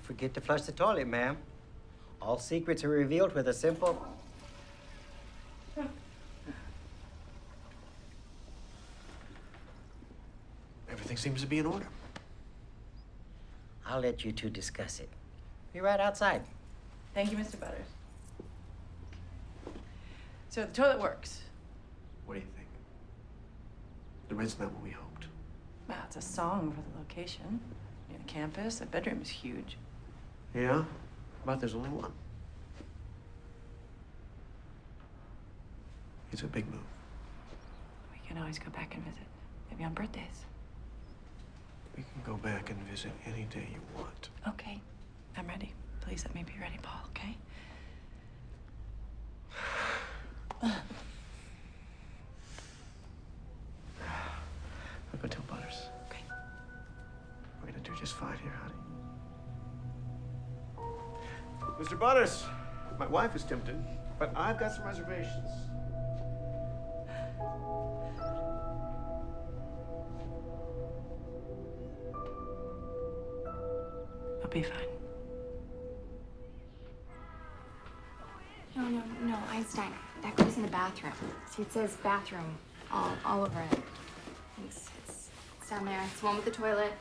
Forget to flush the toilet, ma'am. All secrets are revealed with a simple... Everything seems to be in order. I'll let you two discuss it. Be right outside. Thank you, Mr. Butters. So the toilet works. What do you think? The rent's not what we hoped. Wow, it's a song for the location. Near the campus, the bedroom is huge. Yeah? But there's only one. It's a big move. We can always go back and visit. Maybe on birthdays. We can go back and visit any day you want. Okay, I'm ready. Please let me be ready, Paul, okay? I'll go tell Butters. Okay. We're gonna do just fine here, honey. Mr. Butters, my wife is tempted, but I've got some reservations. I'll be fine. No, Einstein. That goes in the bathroom. See, it says bathroom all over it. It's down there. It's the one with the toilet.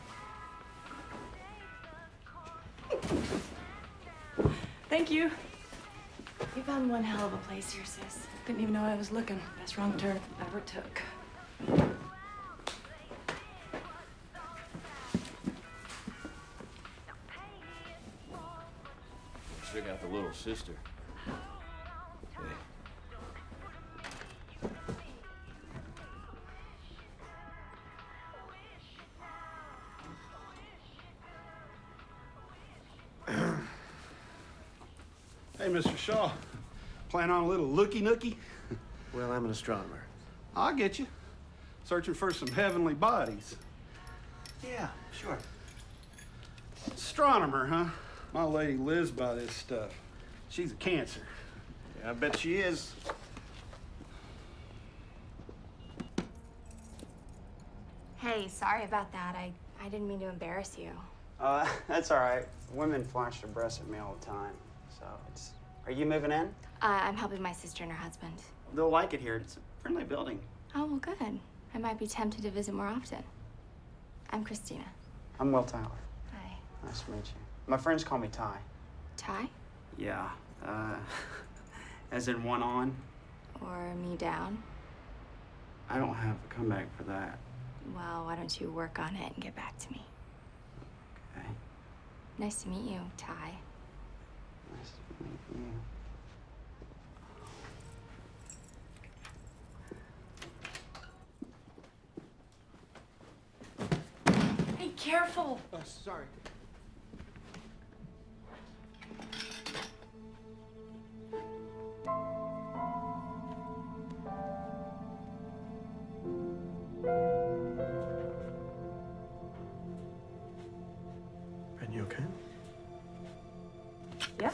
Thank you. You found one hell of a place here, sis. Didn't even know I was looking. Best wrong turn I ever took. Check out the little sister. Hey, Mr. Shaw. Plan on a little looky-nookie? Well, I'm an astronomer. I'll get you. Searching for some heavenly bodies. Yeah, sure. Astronomer, huh? My lady lives by this stuff. She's a Cancer. Yeah, I bet she is. Hey, sorry about that. I didn't mean to embarrass you. That's all right. Women flash their breasts at me all the time. So it's... Are you moving in? I'm helping my sister and her husband. They'll like it here. It's a friendly building. Oh, well, good. I might be tempted to visit more often. I'm Christina. I'm Will Tyler. Hi. Nice to meet you. My friends call me Ty. Ty? Yeah. As in one on. Or me down? I don't have a comeback for that. Well, why don't you work on it and get back to me? Okay. Nice to meet you, Ty. Nice to meet you. Hey, careful! Oh, sorry. And you okay? Yeah.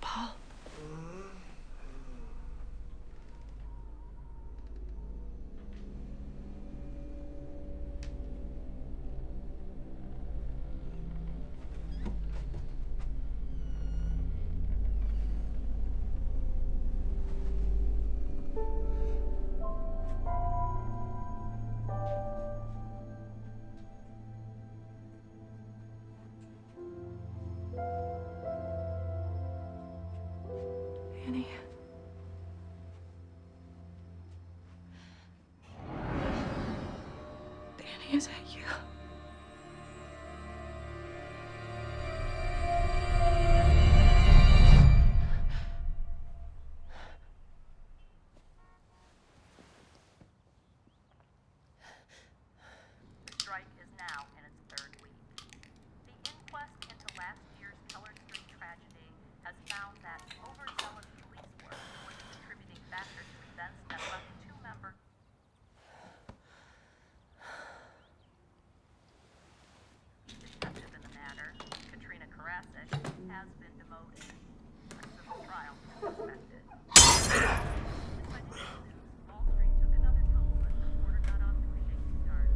Paul. Annie. Is that you? Strike is now in its third week. The inquest into last year's Keller Street tragedy has found that overzealous police work was a contributing factor to events that left two members. Detective in the matter, Katrina Karasic, has been demoted. A civil trial is expected. Despite the news, Wall Street took another tumble as the quarter got off to a shaky start.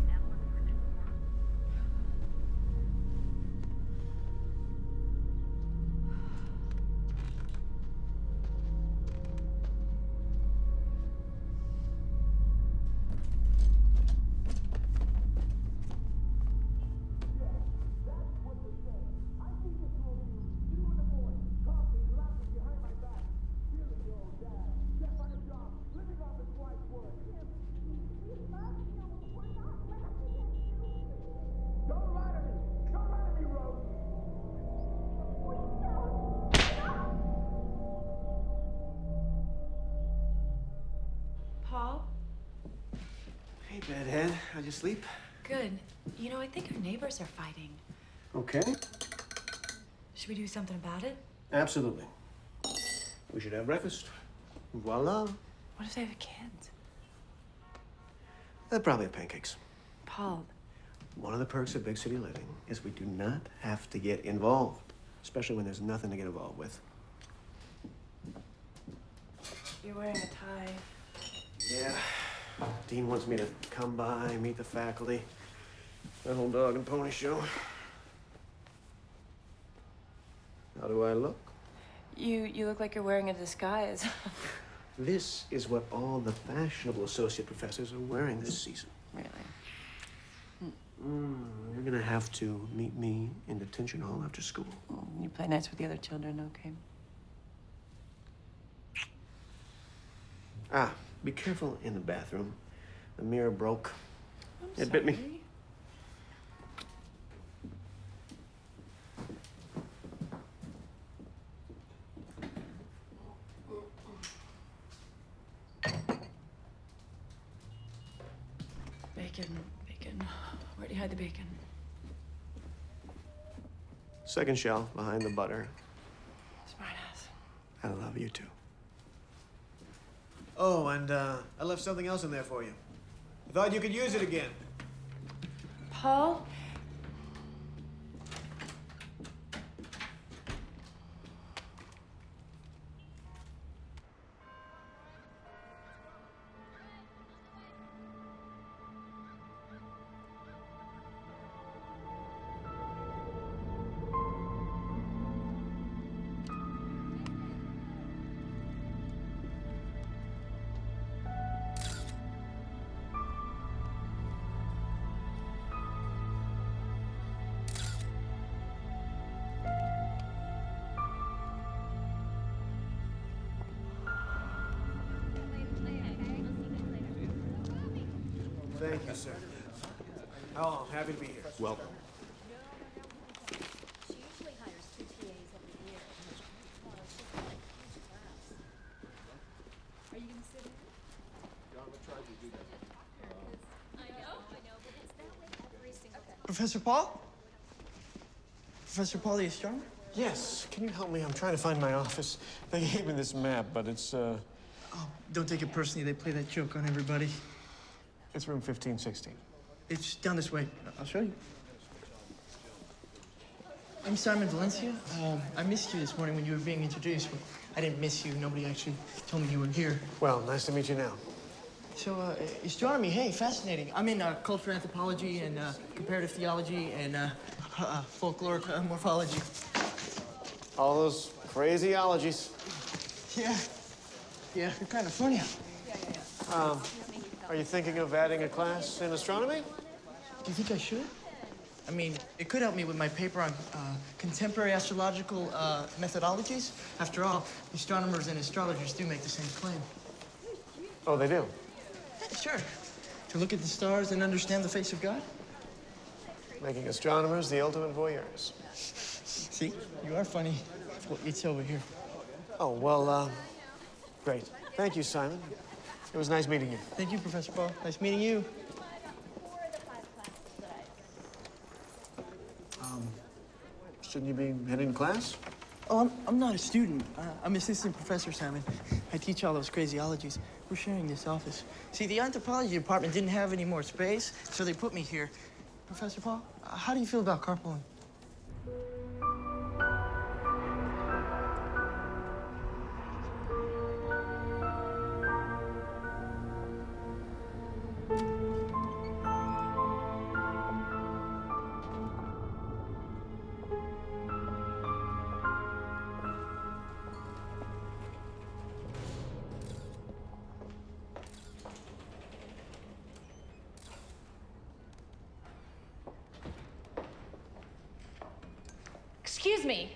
Analysts predict more. Paul? Hey, bedhead. How'd you sleep? Good. You know, I think our neighbors are fighting. Okay. Should we do something about it? Absolutely. We should have breakfast. Voila. What if they have kids? They'll probably have pancakes. Paul, One of the perks of big city living is we do not have to get involved, especially when there's nothing to get involved with. you're wearing a tie. Yeah. Dean wants me to come by, meet the faculty. That whole dog and pony show. How do I look? You look like you're wearing a disguise. This is what all the fashionable associate professors are wearing this season. Really? You're gonna have to meet me in detention hall after school. You play nice with the other children, okay? Ah, be careful in the bathroom. The mirror broke. I'm It bit me. sorry. Bacon, bacon. Where'd you hide the bacon? Second shelf behind the butter. Smart ass. I love you too. Oh, and I left something else in there for you. I thought you could use it again. Paul? Thank you, sir. Oh, happy to be here. Welcome. She usually hires 2 TAs every year. Well, it's just like Are you gonna sit in? I know, but it's that way every single time. Professor Paul? Professor Paul, the astronomer? Yes, can you help me? I'm trying to find my office. They gave me this map, but it's Oh, don't take it personally. They play that joke on everybody. it's room 1516. It's down this way. I'll show you. I'm Simon Valencia. I missed you this morning when you were being introduced, but I didn't miss you. Nobody actually told me you were here. Well, nice to meet you now. So, astronomy, hey, fascinating. I'm in cultural anthropology and comparative theology and folkloric morphology. All those crazy ologies. Yeah. Yeah, you're kind of funny. Are you thinking of adding a class in astronomy? Do you think I should? I mean, it could help me with my paper on contemporary astrological methodologies. After all, astronomers and astrologers do make the same claim. Oh, they do? Yeah, sure. To look at the stars and understand the face of God? Making astronomers the ultimate voyeurs. See, you are funny. It's over here. Oh, well, great. Thank you, Simon. It was nice meeting you. Thank you, Professor Paul. Nice meeting you. Shouldn't you be heading to class? Oh, I'm not a student. I'm assistant professor, Simon. I teach all those craziologies. We're sharing this office. See, the anthropology department didn't have any more space, so they put me here. Professor Paul, how do you feel about carpooling? Excuse me.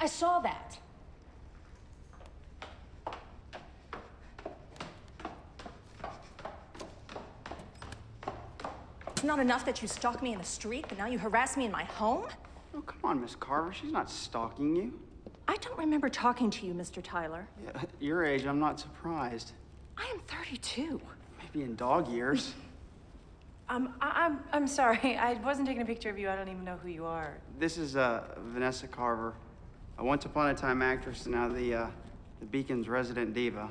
I saw that. It's not enough that you stalk me in the street, but now you harass me in my home? Oh, come on, Miss Carver. She's not stalking you. I don't remember talking to you, Mr. Tyler. Yeah, at your age, I'm not surprised. I am 32. Maybe in dog years. I'm sorry. I wasn't taking a picture of you. I don't even know who you are. This is Vanessa Carver, a once upon a time actress, and now the Beacon's resident diva.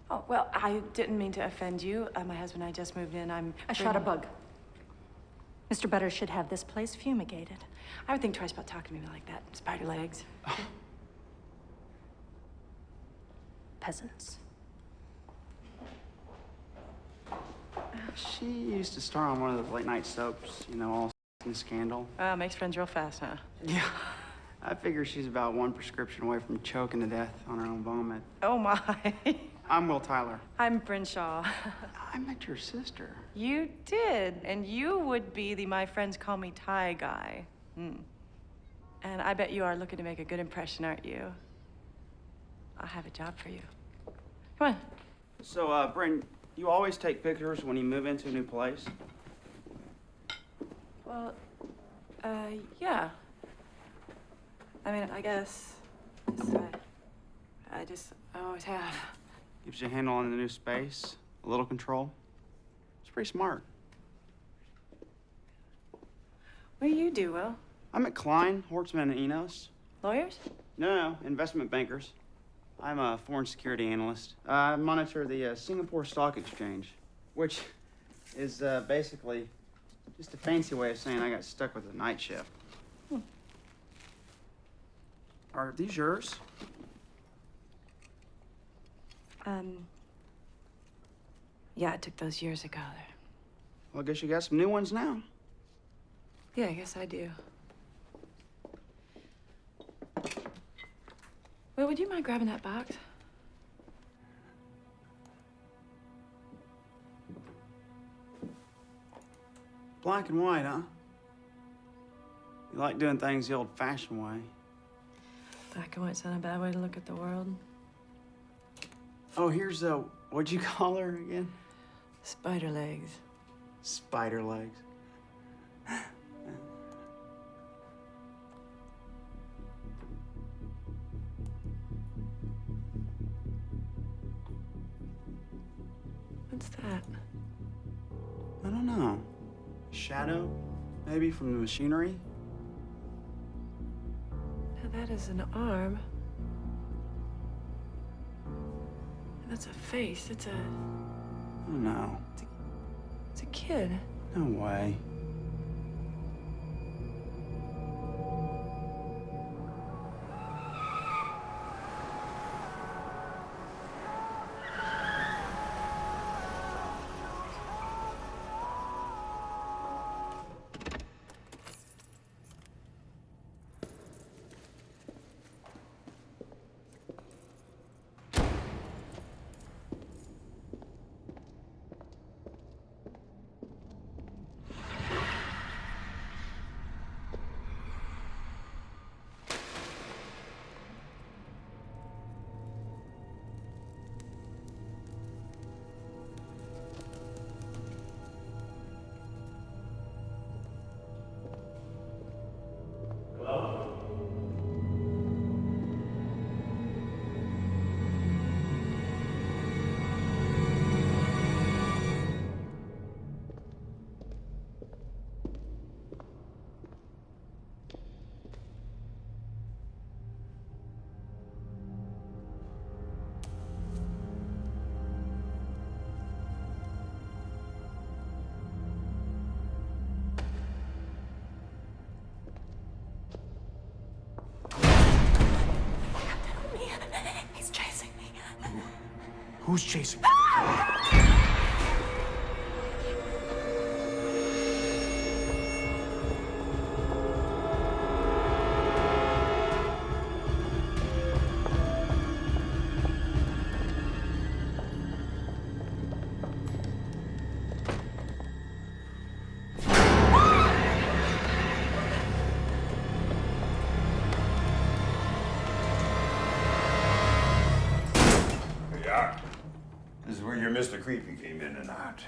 Oh, well, I didn't mean to offend you. My husband and I just moved in. I shot a bug. Mr. Better should have this place fumigated. I would think twice about talking to me like that. Spider legs. Peasants. She used to star on one of those late night soaps, you know, all in scandal. Makes friends real fast, huh? Yeah. I figure she's about one prescription away from choking to death on her own vomit. Oh, my. I'm Will Tyler. I'm Brinshaw. I met your sister. You did. And you would be the my friends call me Ty guy. And I bet you are looking to make a good impression, aren't you? I'll have a job for you. Come on. So, Bryn, you always take pictures when you move into a new place? Well, yeah. I mean, I guess. I always have. Gives you a handle on the new space, a little control. It's pretty smart. What do you do, Will? I'm at Klein, Hortzman, and Enos. Lawyers? No, investment bankers. I'm a foreign security analyst. I monitor the Singapore Stock Exchange, which is basically just a fancy way of saying I got stuck with the night shift. Are these yours? Yeah, I took those years ago. Well, I guess you got some new ones now. Yeah, I guess I do. Will, would you mind grabbing that box? Black and white, huh? You like doing things the old-fashioned way. Black and white's not a bad way to look at the world. Oh, here's what'd you call her again? Spider legs. Spider legs. What's that? I don't know. Shadow? Maybe from the machinery? Now that is an arm. And that's a face. It's a Oh, no. it's a kid. No way. Who's chasing? Yeah. This is where your Mr. Creepy came in and out.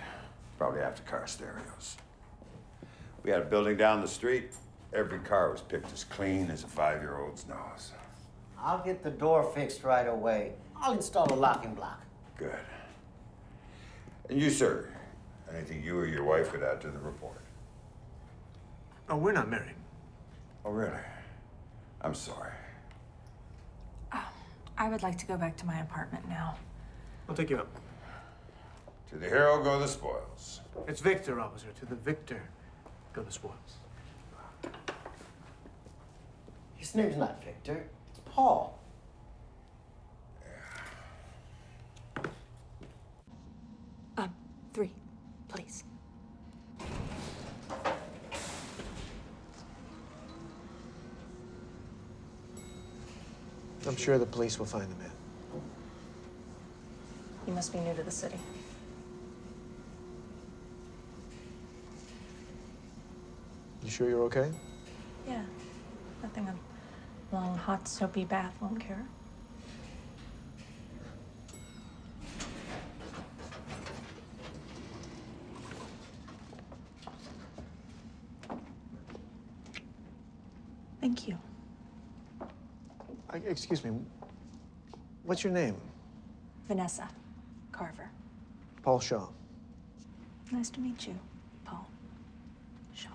Probably after car stereos. We had a building down the street. Every car was picked as clean as a 5-year-old's nose. I'll get the door fixed right away. I'll install a locking block. Good. And you, sir, anything you or your wife would add to the report? Oh, we're not married. Oh, really? I'm sorry. I would like to go back to my apartment now. I'll take you up. To the hero go the spoils. It's Victor, officer. To the victor go the spoils. His name's not Victor. It's Paul. 3, please. I'm sure the police will find the man. You must be new to the city. You sure you're okay? Yeah. Nothing a long, hot, soapy bath won't cure. Thank you. Excuse me. What's your name? Vanessa Carver. Paul Shaw. Nice to meet you, Paul Shaw.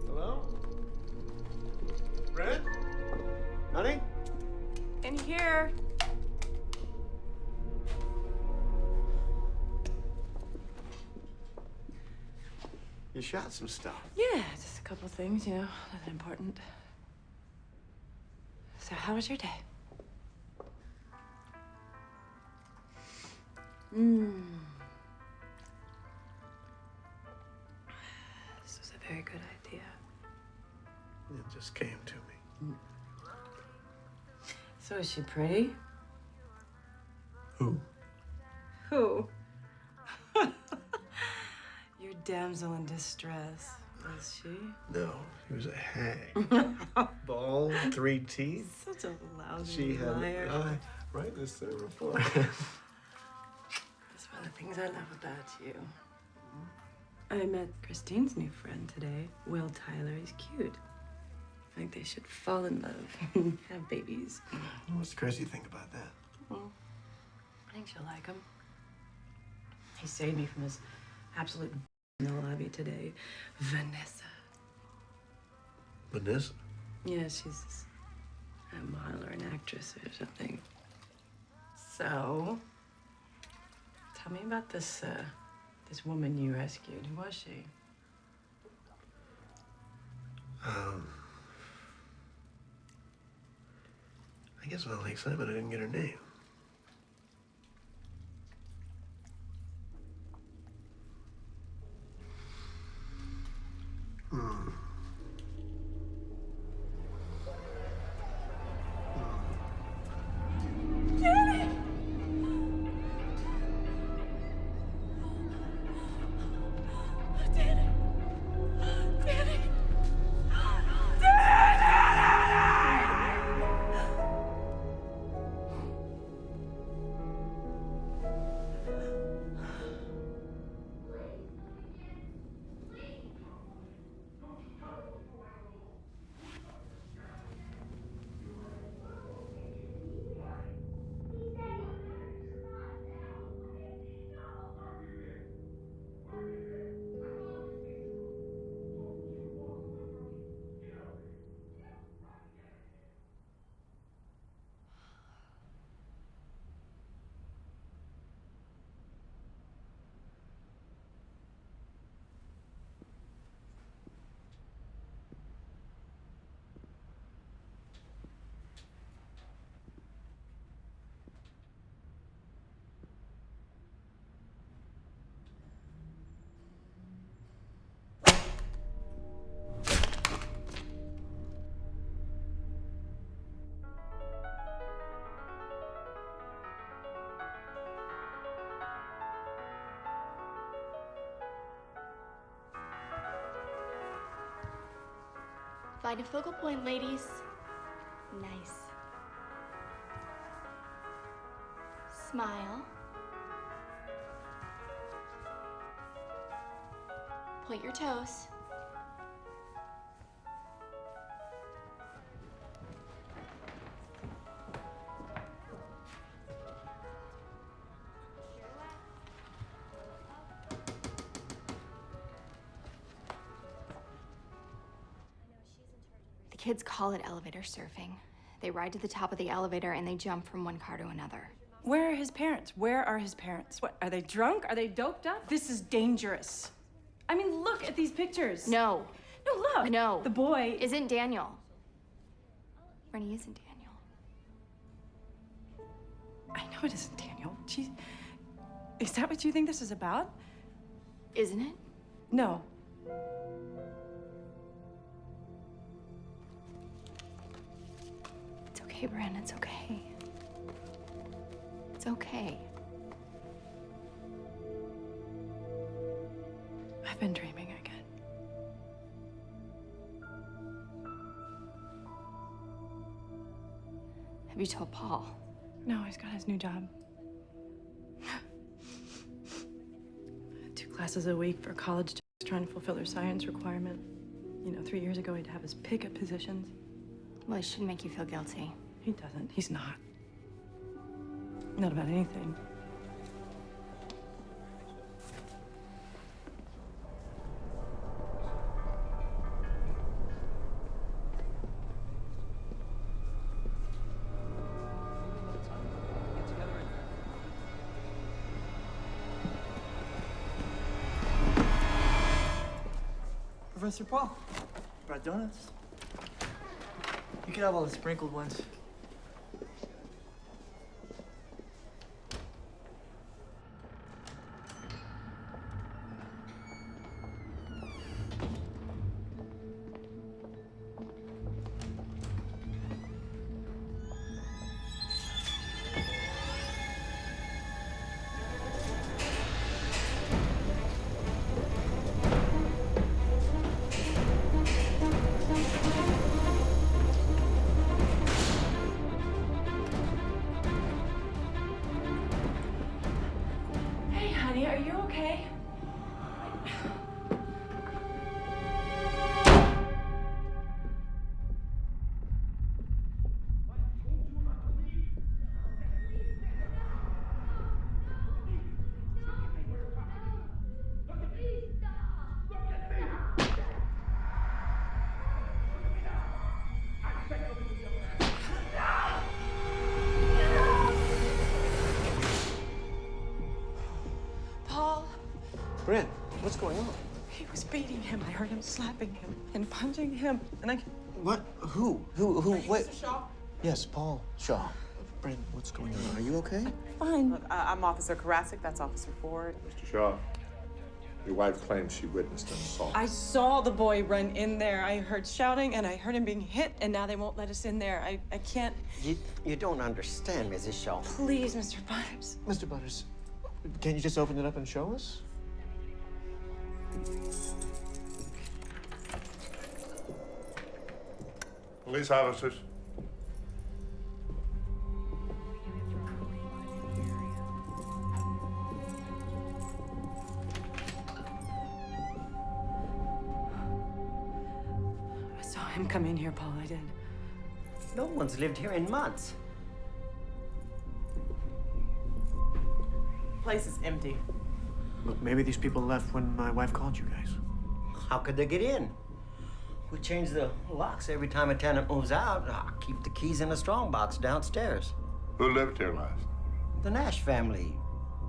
Hello? Brent? Honey? In here. You shot some stuff. Yeah, just a couple things, you know, nothing important. So, how was your day? This was a very good idea. It just came to me. So, is she pretty? Who? Who? Your damsel in distress, was she? No, he was a hag. Bald, 3 teeth. Such a lousy She had liar. an eye. Right, this the report. That's one of the things I love about you. I met Christine's new friend today, Will Tyler. He's cute. I think they should fall in love, have babies. What's the crazy thing about that? Well, I think she'll like him. He saved me from this absolute in the lobby today. Vanessa. Vanessa? Yeah, she's a model or an actress or something. So, tell me about this this woman you rescued. Who was she? I guess with all the excitement, I didn't get her name. Find a focal point, ladies. Nice. Smile. Point your toes. The kids call it elevator surfing. They ride to the top of the elevator and they jump from one car to another. Where are his parents? Where are his parents? What, are they drunk? Are they doped up? This is dangerous. I mean, look at these pictures. No. No, look. No. The boy Isn't Daniel. Rennie isn't Daniel. I know it isn't Daniel. Jeez. Is that what you think this is about? Isn't it? No. It's okay, Bren. It's okay. It's okay. I've been dreaming again. Have you told Paul? No, he's got his new job. 2 classes a week for college students trying to fulfill their science requirement. You know, 3 years ago, he'd have us pick up positions. Well, it shouldn't make you feel guilty. He doesn't. He's not. Not about anything. Professor Paul, brought donuts. You can have all the sprinkled ones. Hey, honey, are you okay? Paul, Brent, what's going on? he was beating him. I heard him slapping him and punching him. And I... What? Who? Wait. Mr. Shaw? Yes, Paul Shaw. Brent, what's going on? Are you okay? Fine. Look, I'm Officer Karasik. That's Officer Ford. Mr. Shaw, your wife claims she witnessed an assault. I saw the boy run in there. I heard shouting and I heard him being hit, and now they won't let us in there. I can't. You don't understand, Mrs. Shaw. Please, Mr. Butters. Mr. Butters, can you just open it up and show us? Police officers. I saw him come in here, Paul. I did. No one's lived here in months. Place is empty. Look, maybe these people left when my wife called you guys. How could they get in? We change the locks every time a tenant moves out. I keep the keys in a strongbox downstairs. Who lived here last? The Nash family.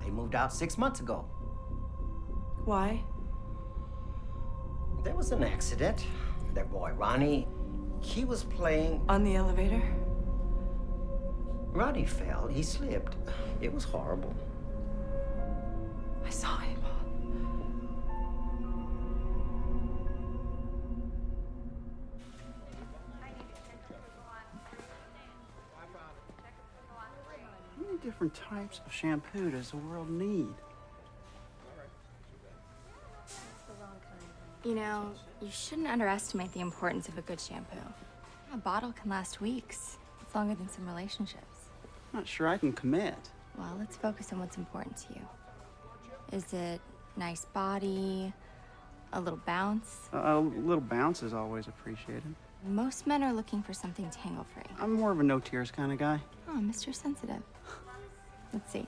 They moved out 6 months ago. Why? There was an accident. Their boy, Ronnie, he was playing... On the elevator? Ronnie fell. He slipped. It was horrible. I saw him. How many different types of shampoo does the world need? You know, you shouldn't underestimate the importance of a good shampoo. A bottle can last weeks. It's longer than some relationships. I'm not sure I can commit. Well, let's focus on what's important to you. Is it nice body, a little bounce? A little bounce is always appreciated. Most men are looking for something tangle-free. I'm more of a no tears kind of guy. Oh, Mr. Sensitive. Let's see.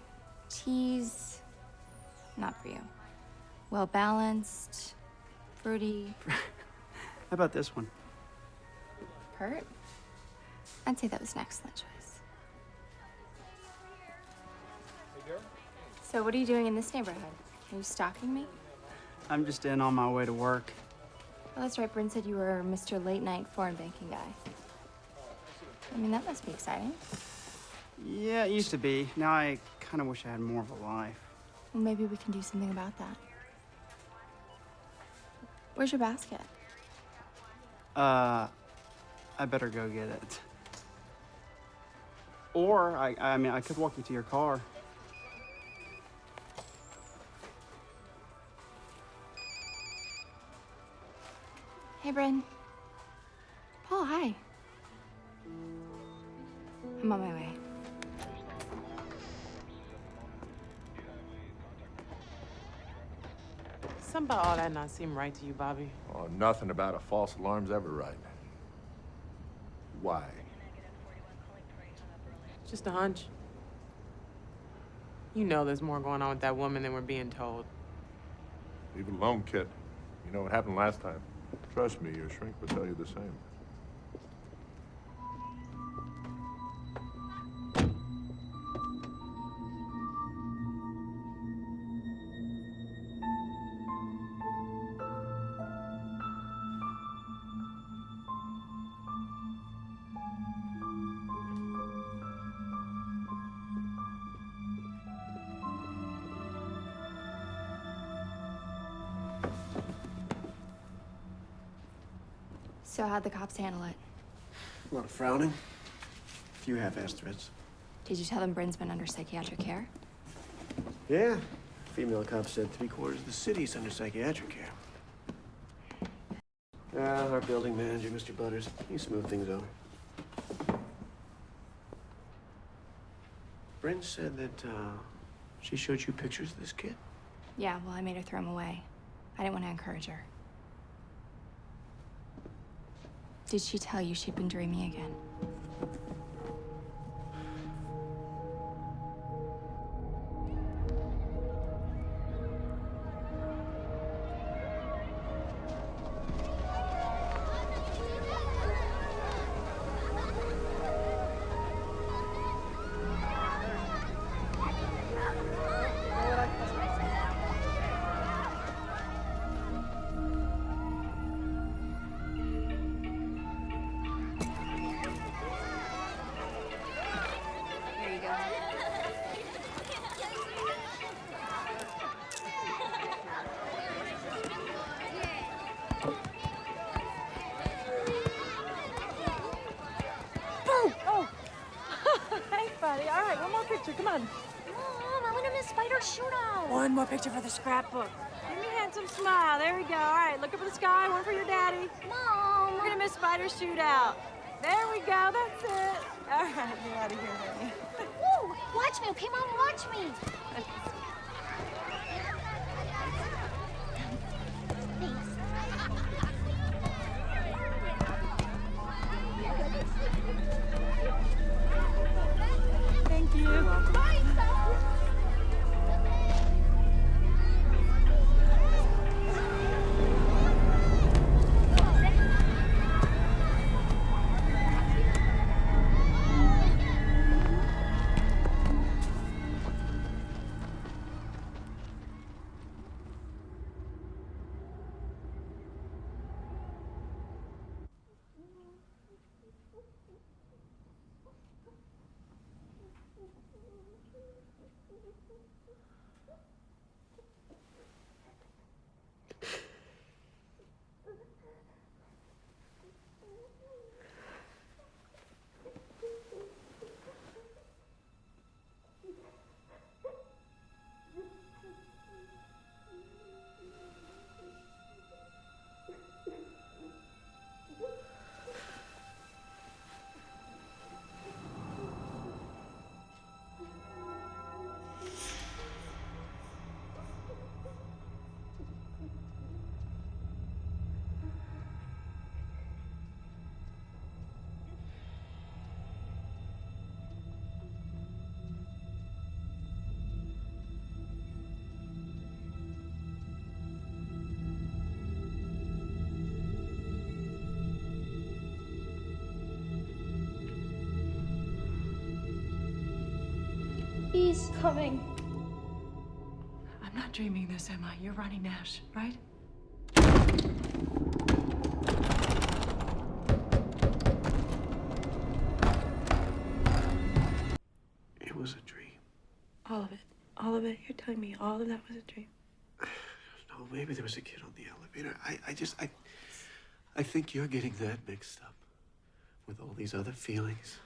Cheese, not for you. Well-balanced, fruity. How about this one? Pert? I'd say that was an excellent choice. So what are you doing in this neighborhood? Are you stalking me? I'm just in on my way to work. Oh, that's right. Bryn said you were Mr. Late Night Foreign Banking guy. I mean, that must be exciting. Yeah, it used to be. Now I kind of wish I had more of a life. Well, maybe we can do something about that. Where's your basket? I better go get it. Or, I mean, I could walk you to your car. Hey, Bryn. Paul, hi. I'm on my way. Something about all that not seem right to you, Bobby. Oh, nothing about a false alarm's ever right. Why? Just a hunch. You know there's more going on with that woman than we're being told. Leave it alone, kid. You know what happened last time. Trust me, your shrink will tell you the same. So how'd the cops handle it? A lot of frowning. A few half-assed threats. Did you tell them Bryn's been under psychiatric care? Yeah. Female cop said 3/4 of the city's under psychiatric care. Our building manager, Mr. Butters, he smoothed things over. Bryn said that, she showed you pictures of this kid. Yeah, well, I made her throw him away. I didn't want to encourage her. Did she tell you she'd been dreaming again? Here you go. Boom! Oh! Thanks, buddy. All right, one more picture. Come on. Mom, I want to miss Spider Shootout. One more picture for the scrapbook. Give me a handsome smile. There we go. All right, look up at the sky. One for your daddy. Mom. We're gonna miss Spider Shootout. There we go. That's it. All right, get out of here, honey. Woo! Watch me, okay, Mom? Watch me. Thank you. Bye, He's coming. I'm not dreaming this, Emma. You're Ronnie Nash, right? It was a dream. All of it. All of it. You're telling me all of that was a dream? No, maybe there was a kid on the elevator. I think you're getting that mixed up with all these other feelings.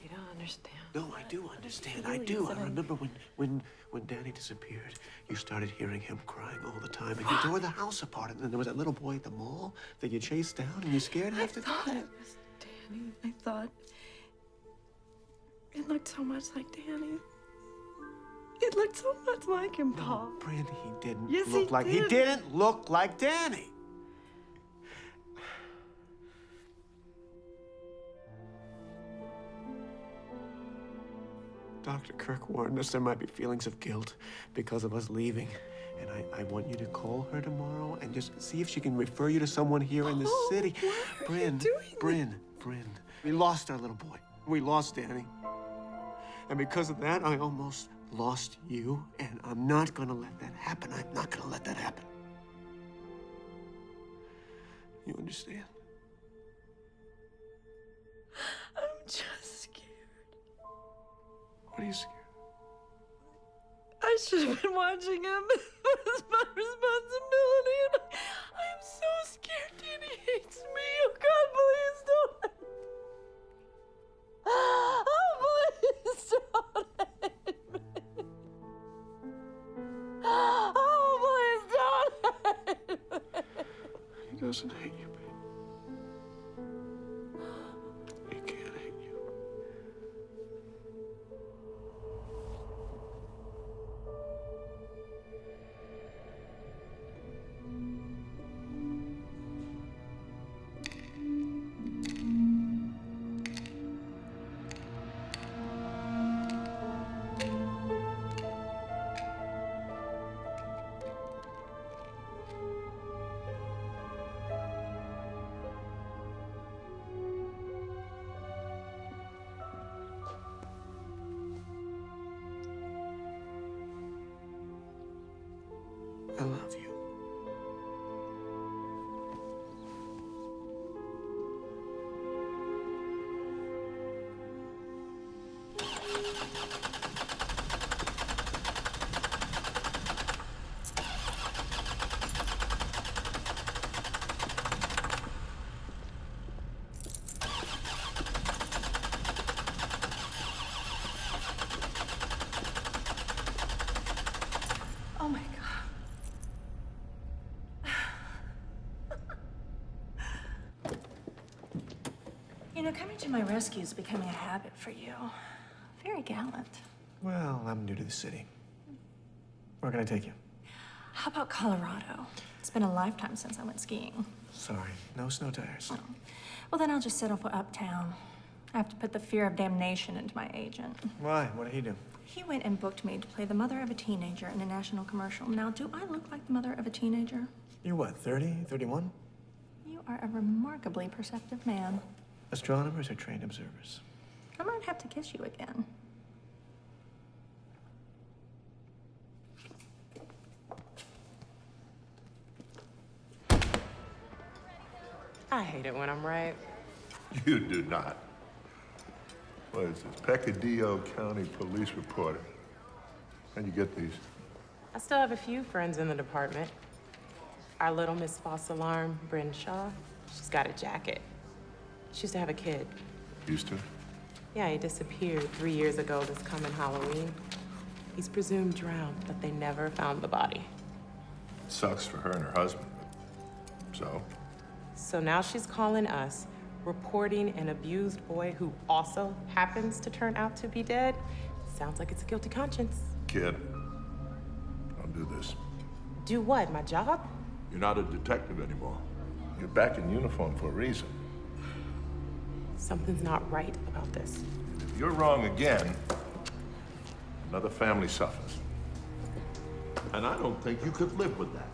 You don't understand. No, I do understand. I do. I remember when Danny disappeared, you started hearing him crying all the time, and you tore the house apart. And then there was that little boy at the mall that you chased down, and you scared after that. I thought it was Danny. I thought it looked so much like Danny. It looked so much like him, Paul. No, Bryn, he didn't Yes, look like did. he didn't look like Danny. Dr. Kirk warned us there might be feelings of guilt because of us leaving. And I want you to call her tomorrow and just see if she can refer you to someone here in the city. Bryn, Bryn. We lost our little boy. We lost Danny. And because of that, I almost lost you. And I'm not gonna let that happen. I'm not gonna let that happen. You understand? I'm just scared. What are you scared? I should have been watching him. It's my responsibility, and I'm so scared Danny hates me. Oh, God, please don't. Oh, please don't hate me. Oh, please don't hate me. He doesn't hate you, babe. He can't hate you. I love you. Oh my God. You know, coming to my rescue is becoming a habit for you. Very gallant. Well, I'm new to the city. Where can I take you? How about Colorado? It's been a lifetime since I went skiing. Sorry, no snow tires. Oh. Well, then I'll just settle for uptown. I have to put the fear of damnation into my agent. Why? What did he do? He went and booked me to play the mother of a teenager in a national commercial. Now, do I look like the mother of a teenager? You're what, 30, 31? You are a remarkably perceptive man. Astronomers are trained observers. I might have to kiss you again. I hate it when I'm right. You do not. What is this? Pecadillo County Police Reporter. How'd you get these? I still have a few friends in the department. Our little Miss False Alarm, Bryn Shaw, she's got a jacket. She used to have a kid. Houston? Yeah, he disappeared 3 years ago this coming Halloween. He's presumed drowned, but they never found the body. Sucks for her and her husband. So? So now she's calling us, reporting an abused boy who also happens to turn out to be dead. Sounds like it's a guilty conscience. Kid, don't do this. Do what, my job? You're not a detective anymore. You're back in uniform for a reason. Something's not right about this. If you're wrong again, another family suffers. And I don't think you could live with that.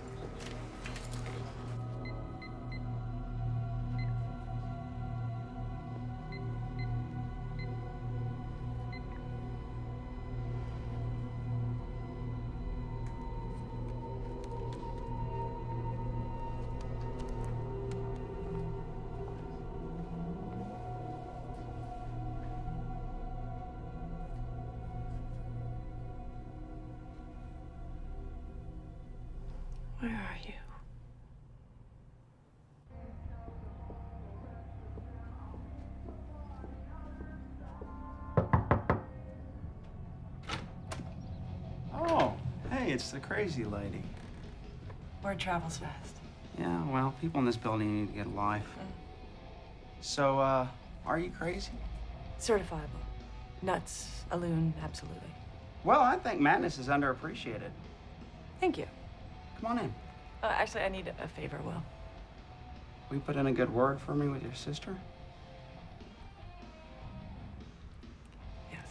Where are you? Oh, hey, it's the crazy lady. Word travels fast. Yeah, well, people in this building need to get a life. So, are you crazy? Certifiable. Nuts, a loon, absolutely. Well, I think madness is underappreciated. Thank you. Come on in. Actually, I need a favor, Will. Will you put in a good word for me with your sister? Yes.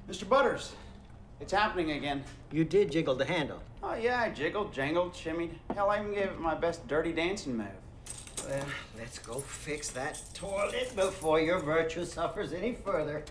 Mr. Butters, it's happening again. You did jiggle the handle. Oh, yeah, I jiggled, jangled, shimmied. Hell, I even gave it my best dirty dancing move. Well, let's go fix that toilet before your virtue suffers any further.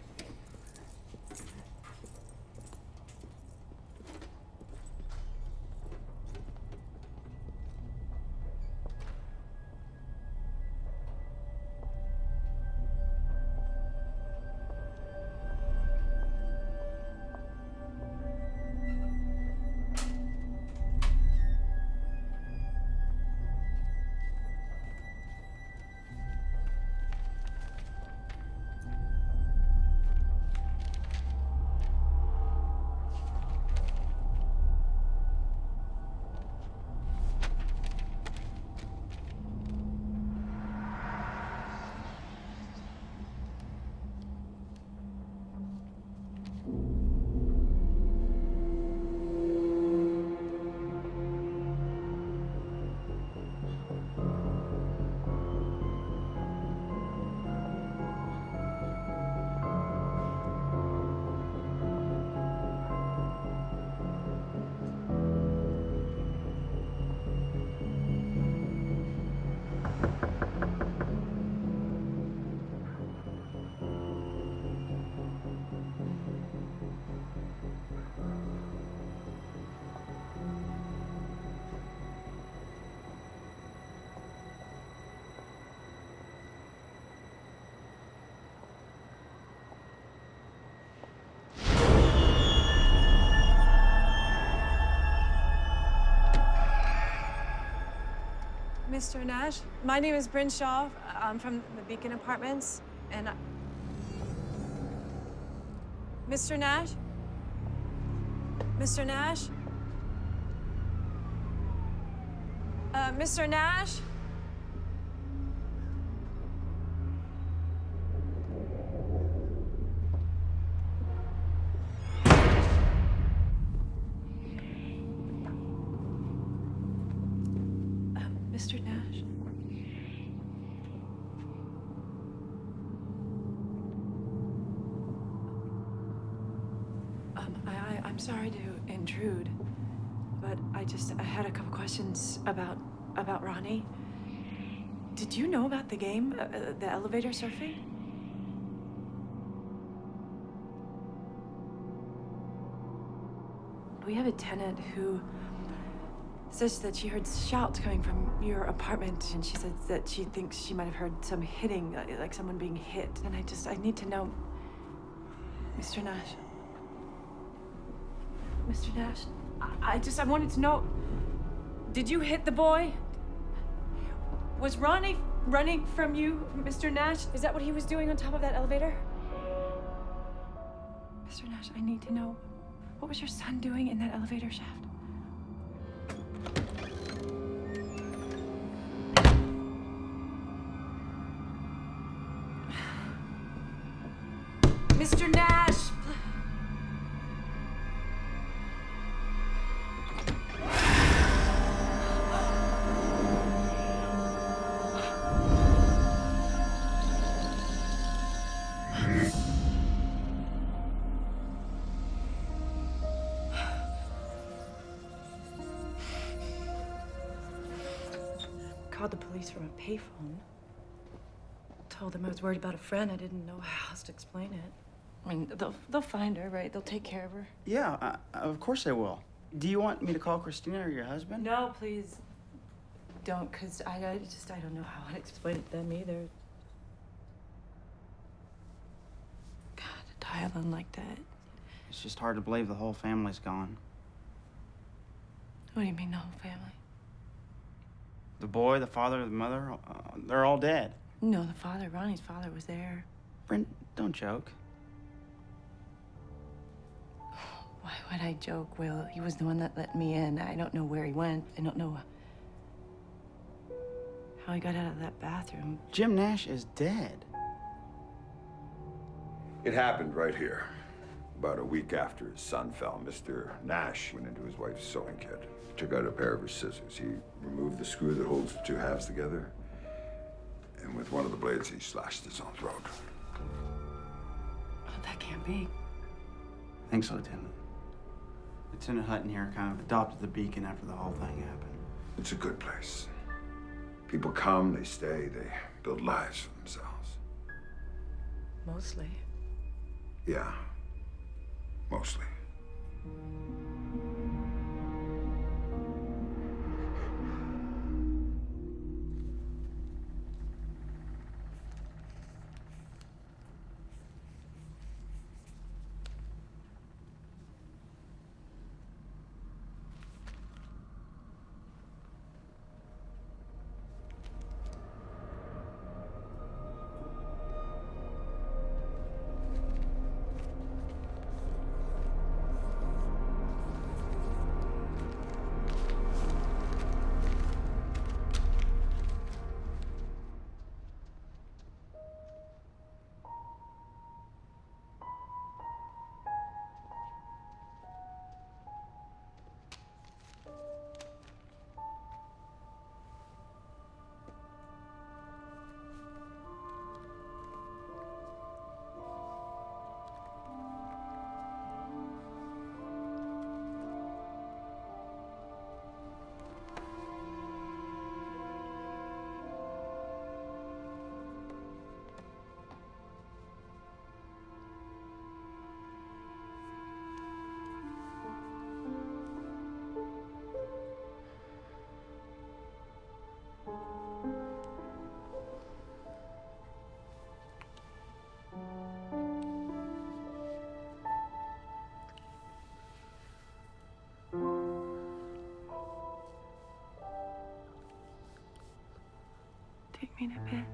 Mr. Nash, my name is Bryn Shaw. I'm from the Beacon Apartments, and Mr. Nash? Mr. Nash? Mr. Nash? Mr. Nash? I'm sorry to intrude, but I had a couple questions about Ronnie. Did you know about the game, the elevator surfing? We have a tenant who says that she heard shouts coming from your apartment, and she says that she thinks she might have heard some hitting, like someone being hit. And I need to know, Mr. Nash. Mr. Nash, I wanted to know, did you hit the boy? Was Ronnie running from you, Mr. Nash? Is that what he was doing on top of that elevator? Mr. Nash, I need to know, what was your son doing in that elevator shaft? Mr. Nash! Called the police from a payphone. Told them I was worried about a friend. I didn't know how else to explain it. I mean, they'll find her, right? They'll take care of her. Yeah, of course they will. Do you want me to call Christina or your husband? No, please don't, because I don't know how I'd explain it to them either. God, to die alone like that. It's just hard to believe the whole family's gone. What do you mean, the whole family? The boy, the father, the mother, they're all dead. No, the father, Ronnie's father was there. Brent, don't joke. Why would I joke, Will? He was the one that let me in. I don't know where he went. I don't know how he got out of that bathroom. Jim Nash is dead. It happened right here. About a week after his son fell, Mr. Nash went into his wife's sewing kit. He took out a pair of her scissors. He removed the screw that holds the two halves together, and with one of the blades, he slashed his own throat. Oh, that can't be. I think so, Lieutenant. Lieutenant Hutton here kind of adopted the Beacon after the whole thing happened. It's a good place. People come, they stay, they build lives for themselves. Mostly. Yeah, mostly. Take me to bed.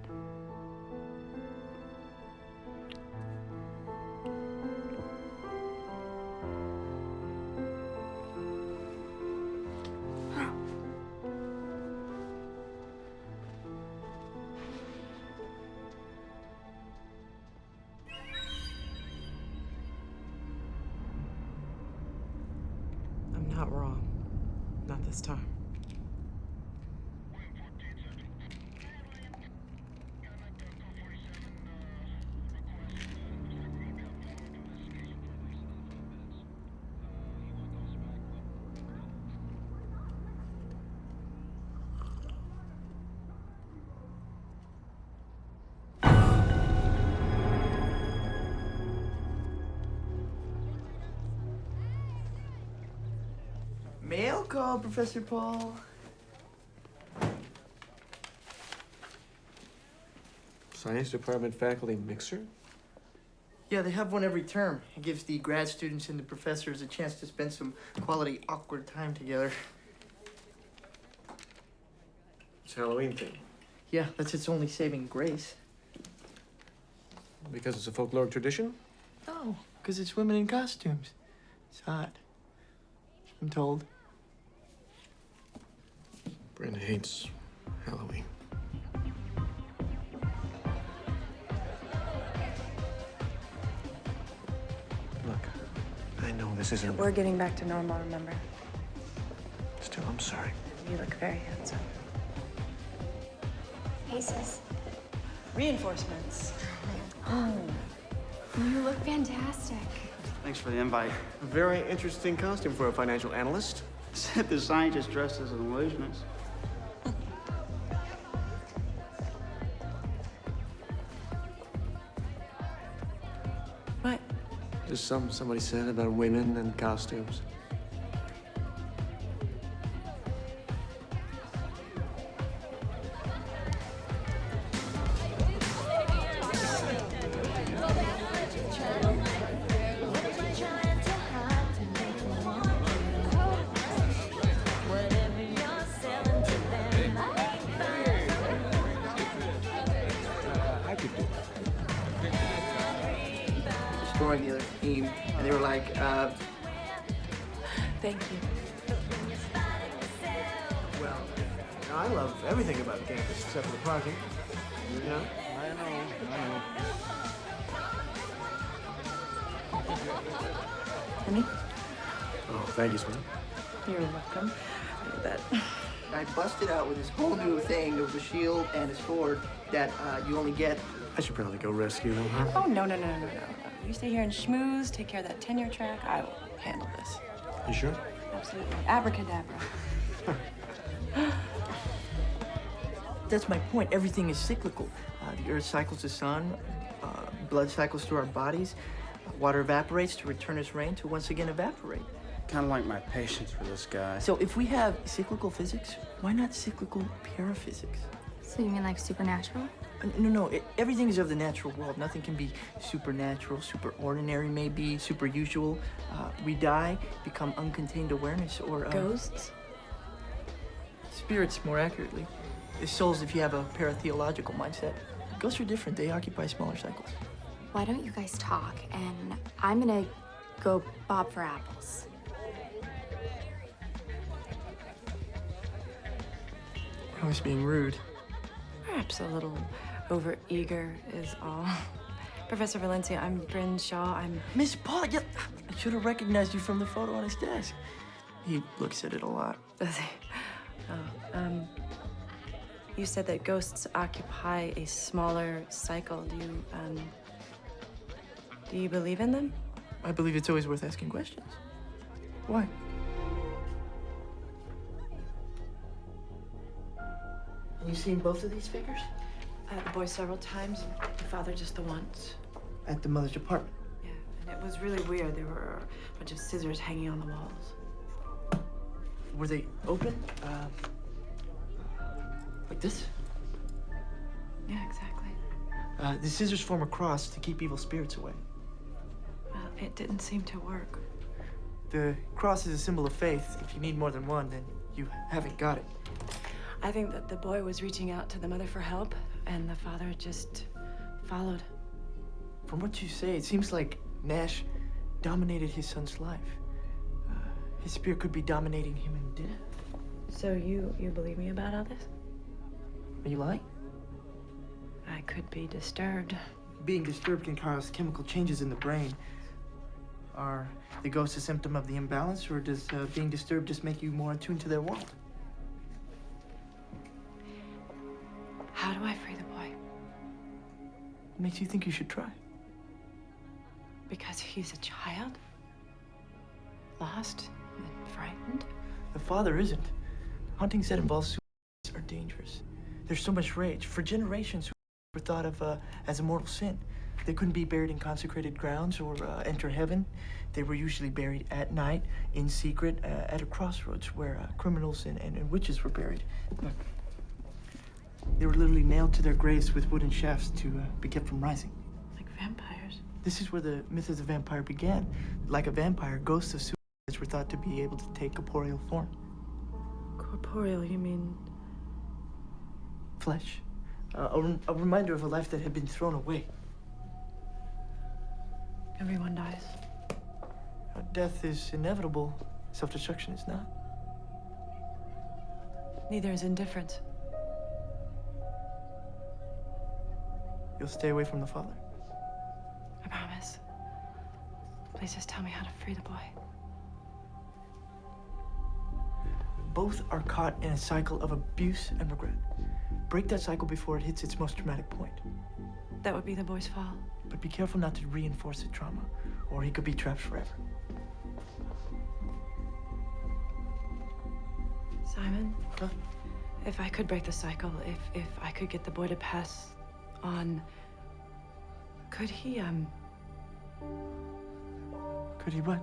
I'm not wrong. Not this time. Mail call, Professor Paul. Science department faculty mixer? Yeah, they have one every term. It gives the grad students and the professors a chance to spend some quality, awkward time together. It's a Halloween thing. Yeah, that's its only saving grace. Because it's a folkloric tradition? No, because it's women in costumes. It's hot. I'm told. Bryn hates Halloween. Look, I know this isn't... We're getting back to normal, remember? Still, I'm sorry. You look very handsome. Aces. Reinforcements. You look fantastic. Thanks for the invite. A very interesting costume for a financial analyst. Except the scientist dressed as an illusionist. What? Just somebody said about women and costumes. scoring the other team, and they were like, Thank you. well, I love everything about campus except for the parking. You know? I know. Honey, Oh, thank you, Sweetie. you're welcome. I bet. I busted out with this whole new thing. There was a shield and a sword that you only get. I should probably go rescue them, huh? Oh, no. You stay here and schmooze, take care of that tenure track. I will handle this. You sure? Absolutely. Abracadabra. That's my point. Everything is cyclical. The earth cycles the sun, blood cycles through our bodies, water evaporates to return as rain to once again evaporate. Kind of like my patience for this guy. So if we have cyclical physics, why not cyclical paraphysics? So you mean like supernatural? No. Everything is of the natural world. Nothing can be supernatural, super ordinary, maybe super usual. We die, become uncontained awareness, or Ghosts? spirits, more accurately. Souls, if you have a paratheological mindset. Ghosts are different. They occupy smaller cycles. Why don't you guys talk, and I'm gonna go bob for apples. I was being rude. Perhaps a little over-eager is all. Professor Valencia, I'm Bryn Shaw. I'm... Miss Paul, yeah, I should have recognized you from the photo on his desk. He looks at it a lot. Does he? Oh, you said that ghosts occupy a smaller cycle. Do you believe in them? I believe it's always worth asking questions. Why? Have you seen both of these figures? The boy several times, the father just the once. At the mother's apartment. Yeah, and it was really weird. There were a bunch of scissors hanging on the walls. Were they open? Like this? Yeah, exactly. The scissors form a cross to keep evil spirits away. Well, it didn't seem to work. The cross is a symbol of faith. If you need more than one, then you haven't got it. I think that the boy was reaching out to the mother for help, and the father just followed. From what you say, it seems like Nash dominated his son's life. His spirit could be dominating him in death. So you believe me about all this? Are you lying? I could be disturbed. Being disturbed can cause chemical changes in the brain. Are the ghosts a symptom of the imbalance, or does being disturbed just make you more attuned to their world? How do I free the boy? What makes you think you should try? Because he's a child? Lost and frightened? The father isn't. Hauntings that involve suicides are dangerous. There's so much rage. For generations, were thought of as a mortal sin. They couldn't be buried in consecrated grounds or enter heaven. They were usually buried at night, in secret, at a crossroads where criminals and witches were buried. Look. They were literally nailed to their graves with wooden shafts to be kept from rising. Like vampires? This is where the myth of the vampire began. Like a vampire, ghosts of suicides were thought to be able to take corporeal form. Corporeal, you mean? Flesh. A reminder of a life that had been thrown away. Everyone dies. Death is inevitable. Self-destruction is not. Neither is indifference. You'll stay away from the father. I promise. Please just tell me how to free the boy. Both are caught in a cycle of abuse and regret. Break that cycle before it hits its most traumatic point. That would be the boy's fault. But be careful not to reinforce the trauma, or he could be trapped forever. Simon? Huh? If I could break the cycle, if I could get the boy to pass on, could he, Could he what?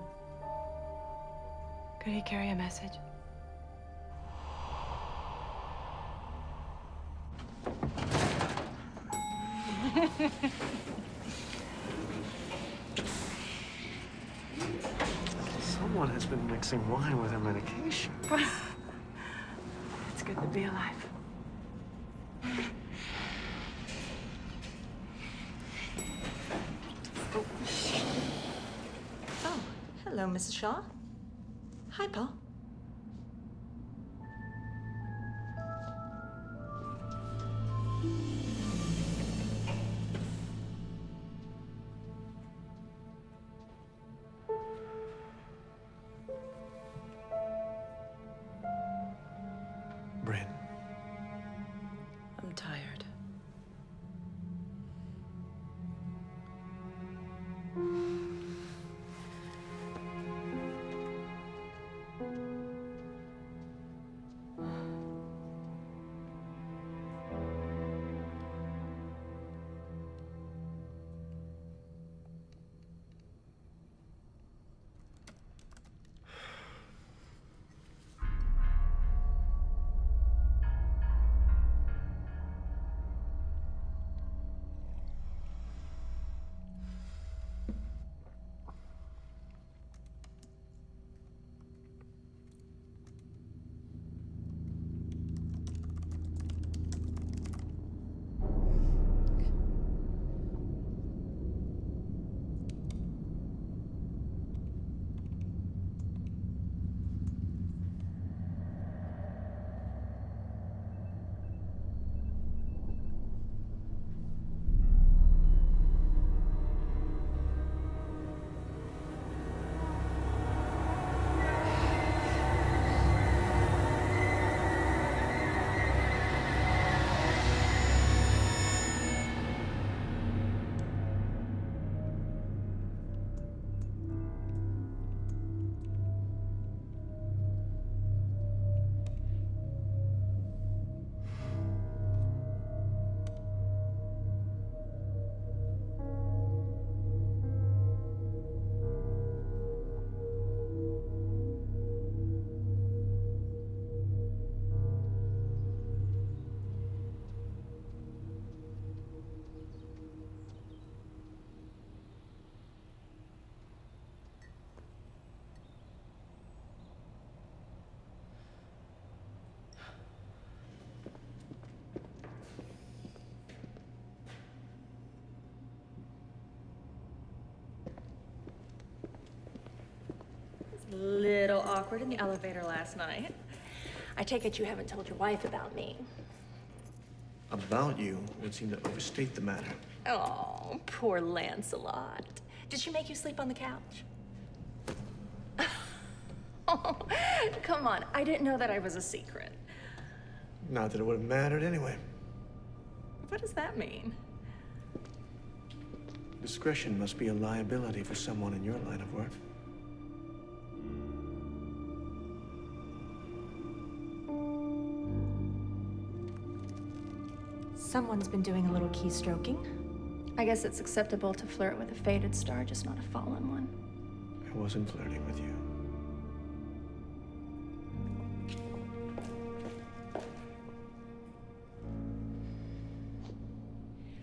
Could he carry a message? Someone has been mixing wine with her medication. It's good to be alive. Oh. Hello, Mrs. Shaw. Hi, Paul. Bryn. I'm tired. Little awkward in the elevator last night. I take it you haven't told your wife about me. About you would seem to overstate the matter. Oh, poor Lancelot. Did she make you sleep on the couch? Oh, come on. I didn't know that I was a secret. Not that it would have mattered anyway. What does that mean? Discretion must be a liability for someone in your line of work. Someone's been doing a little keystroking. I guess it's acceptable to flirt with a faded star, just not a fallen one. I wasn't flirting with you.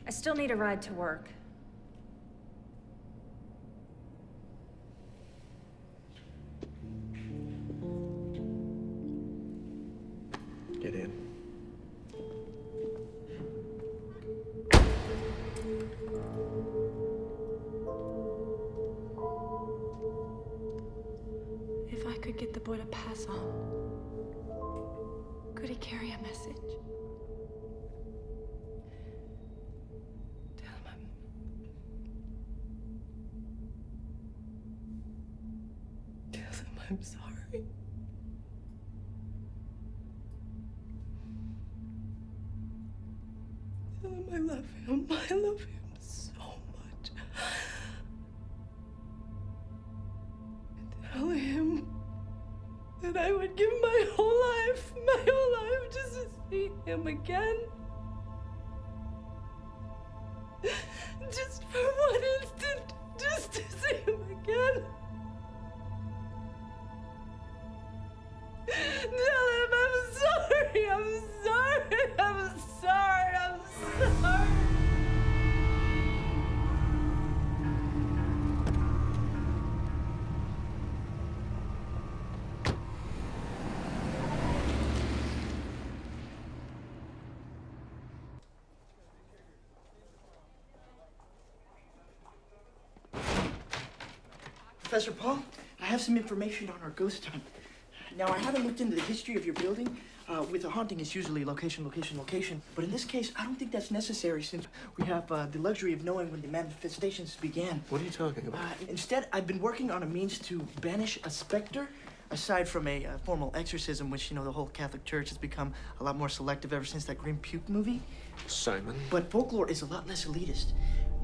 I still need a ride to work. Get in. If I could get the boy to pass on, could he carry a message? Tell him I'm sorry. Tell him I love him. I love him so much. Tell him that I would give my whole life just to see him again. Just for one instant, just to see him again. Tell him I'm sorry, I'm sorry, I'm sorry, I'm sorry. Professor Paul, I have some information on our ghost hunt. Now, I haven't looked into the history of your building. With a haunting, it's usually location, location, location. But in this case, I don't think that's necessary since we have the luxury of knowing when the manifestations began. What are you talking about? Instead, I've been working on a means to banish a specter. Aside from a formal exorcism, which, you know, the whole Catholic Church has become a lot more selective ever since that Grim Puke movie. Simon. But folklore is a lot less elitist.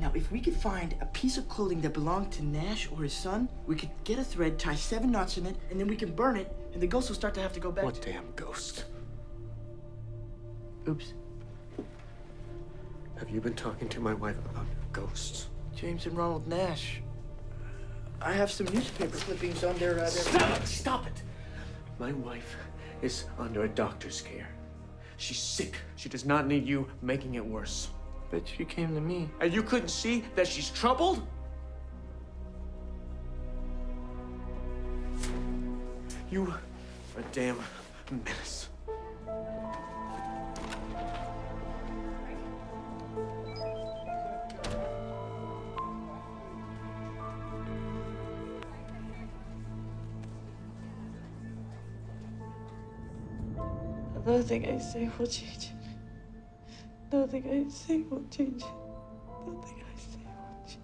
Now, if we could find a piece of clothing that belonged to Nash or his son, we could get a thread, tie 7 knots in it, and then we can burn it, and the ghost will start to have to go back. What damn ghost? Oops. Have you been talking to my wife about ghosts? James and Ronald Nash. I have some newspaper clippings on their... Stop it! Stop it! My wife is under a doctor's care. She's sick. She does not need you making it worse. But she came to me. And you couldn't see that she's troubled? You are a damn menace. Nothing I say will change it. Nothing I say will change it. Nothing I say will change it.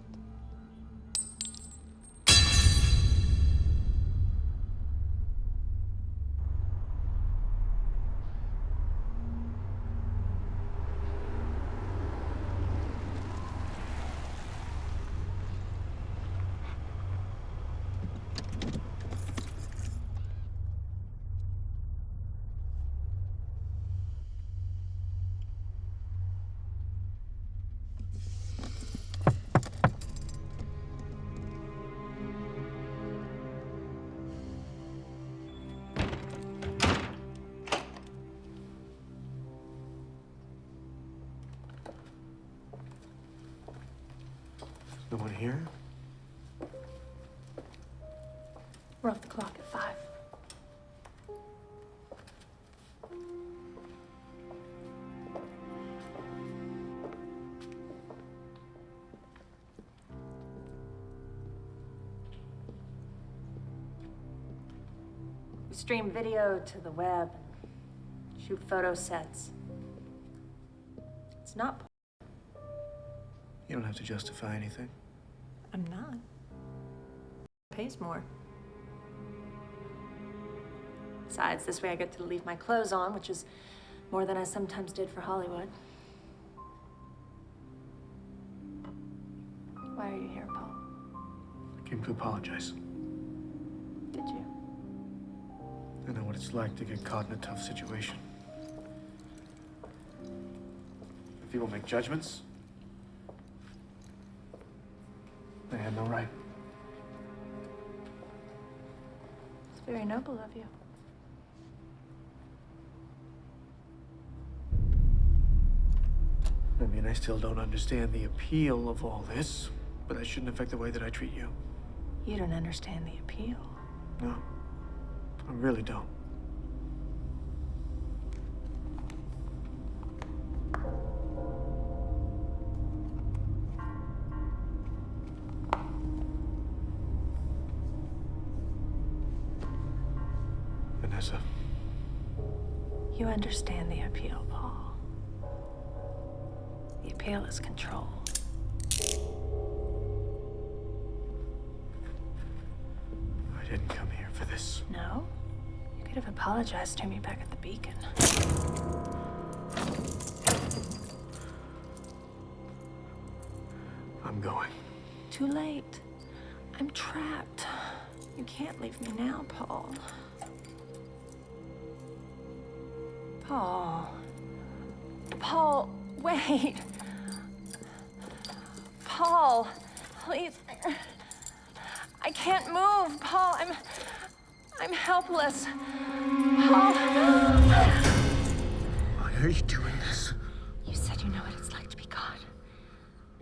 No one here? We're off the clock at 5. We stream video to the web, shoot photo sets. It's not. You don't have to justify anything. I'm not. Pays more. Besides, this way I get to leave my clothes on, which is more than I sometimes did for Hollywood. Why are you here, Paul? I came to apologize. Did you? I know what it's like to get caught in a tough situation. If people make judgments, they had no right. It's very noble of you. I mean, I still don't understand the appeal of all this, but that shouldn't affect the way that I treat you. You don't understand the appeal. No, I really don't. Vanessa. You understand the appeal, Paul. The appeal is control. I didn't come here for this. No? You could have apologized to me back at the Beacon. I'm going. Too late. I'm trapped. You can't leave me now, Paul. Paul. Paul, wait. Paul, please. I can't move, Paul. I'm helpless. Paul. Why are you doing this? You said you know what it's like to be caught.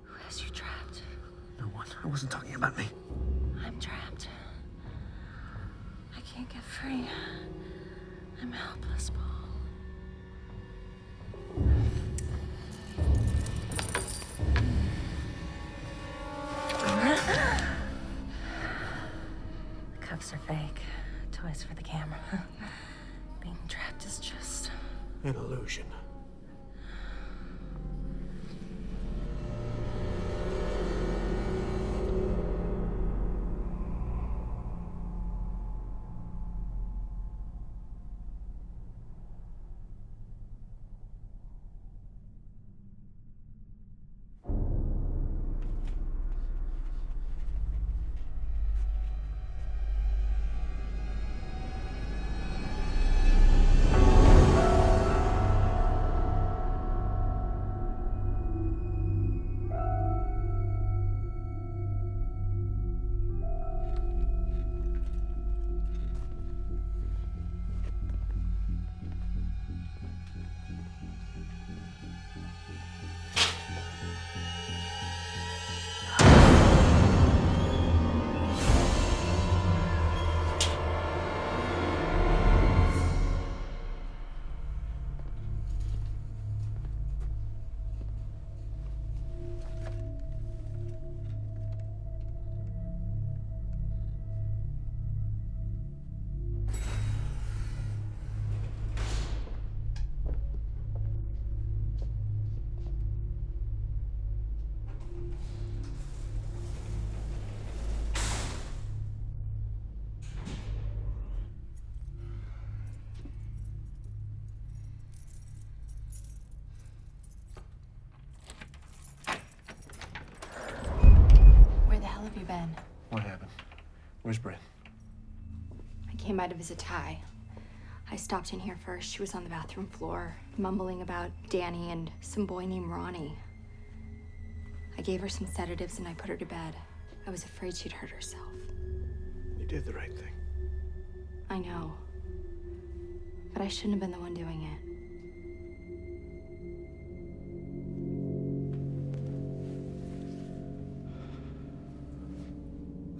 Who has you trapped? No one. I wasn't talking about me. I'm trapped. I can't get free. I'm helpless, Paul. Handcuffs are fake. Toys for the camera. Being trapped is just... an illusion. Where the hell have you been? What happened? Where's Bryn? I came by to visit Ty. I stopped in here first. She was on the bathroom floor, mumbling about Danny and some boy named Ronnie. I gave her some sedatives and I put her to bed. I was afraid she'd hurt herself. You did the right thing. I know. But I shouldn't have been the one doing it.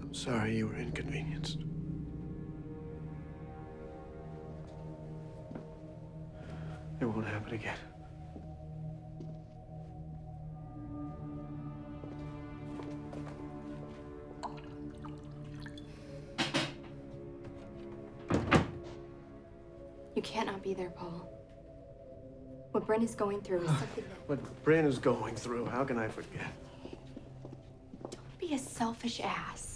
I'm sorry you were inconvenienced. It won't happen again. You can't not be there, Paul. What Bryn is going through is something that... What Bryn is going through, how can I forget? Don't be a selfish ass.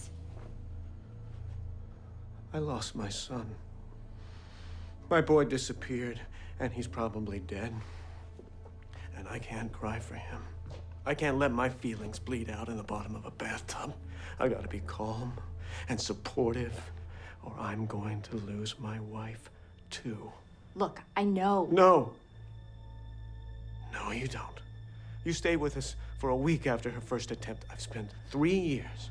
I lost my son. My boy disappeared, and he's probably dead. And I can't cry for him. I can't let my feelings bleed out in the bottom of a bathtub. I gotta be calm and supportive, or I'm going to lose my wife, too. Look, I know. No. No, you don't. You stayed with us for a week after her first attempt. I've spent 3 years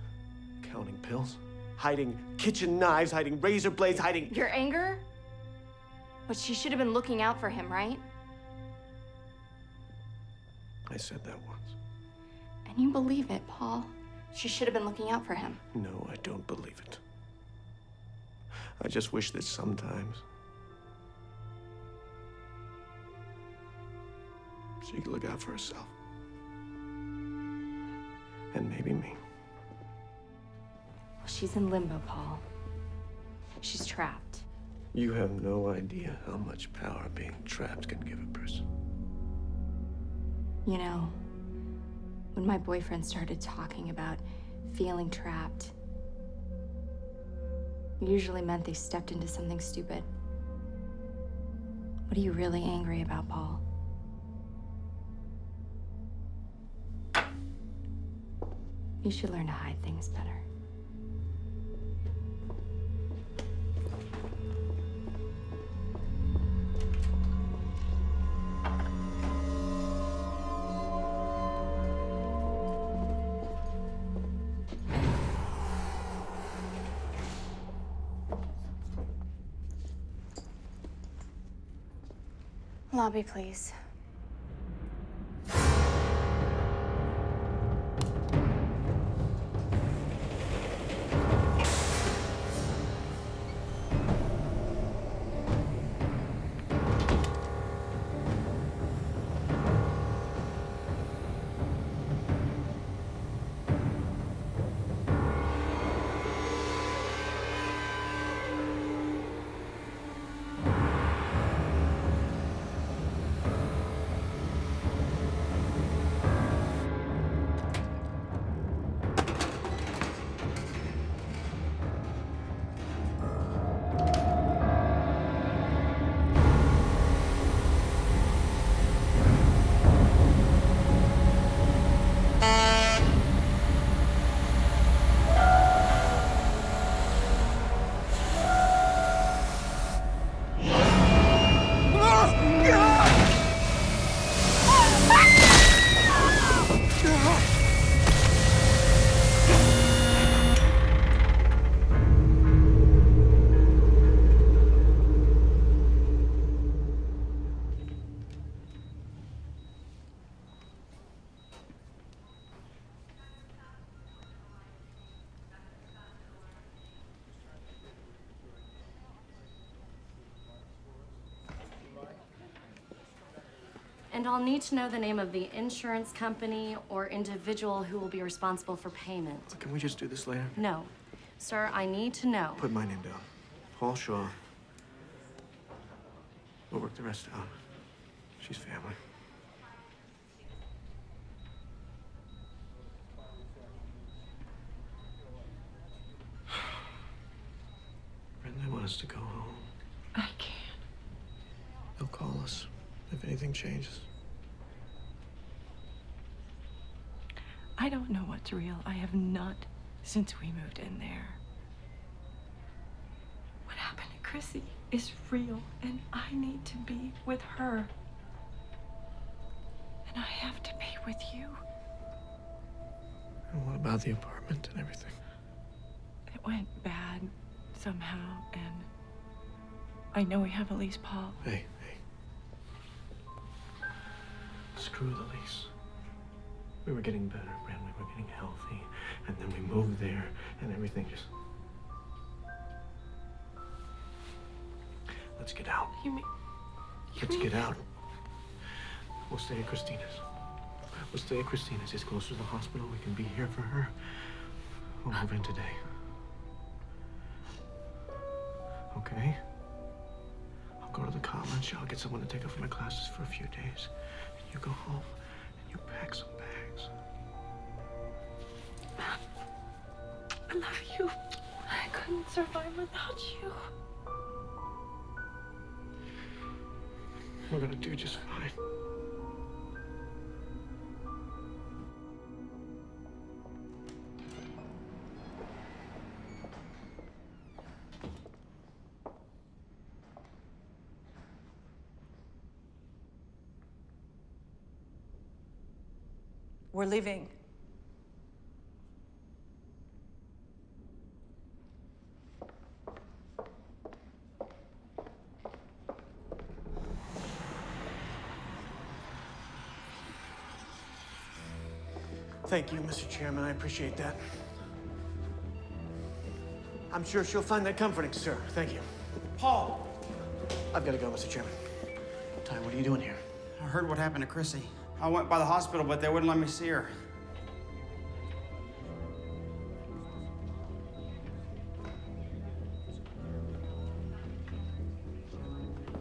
counting pills, hiding kitchen knives, hiding razor blades, hiding... Your anger? But she should have been looking out for him, right? I said that once. And you believe it, Paul. She should have been looking out for him. No, I don't believe it. I just wish that sometimes she could look out for herself. And maybe me. Well, she's in limbo, Paul. She's trapped. You have no idea how much power being trapped can give a person. You know, when my boyfriend started talking about feeling trapped, it usually meant they stepped into something stupid. What are you really angry about, Paul? You should learn to hide things better. Lobby, please. And I'll need to know the name of the insurance company or individual who will be responsible for payment. Can we just do this later? No. Sir, I need to know. Put my name down. Paul Shaw. We'll work the rest out. She's family. Brenda, they want us to go home. I can't. They'll call us if anything changes. I don't know what's real. I have not since we moved in there. What happened to Chrissy is real, and I need to be with her. And I have to be with you. And what about the apartment and everything? It went bad somehow, and I know we have a lease, Paul. Hey. Screw the lease. We were getting better, Brent. We were getting healthy. And then we moved there, and everything just... Let's get out. Let's get out. We'll stay at Christina's. We'll stay at Christina's. It's close to the hospital. We can be here for her. We'll move in today. Okay? I'll go to the college. I'll get someone to take over my classes for a few days. And you go home and you pack some bags. I love you. I couldn't survive without you. We're gonna do just fine. We're leaving. Thank you, Mr. Chairman. I appreciate that. I'm sure she'll find that comforting, sir. Thank you. Paul! I've got to go, Mr. Chairman. Ty, what are you doing here? I heard what happened to Chrissy. I went by the hospital, but they wouldn't let me see her.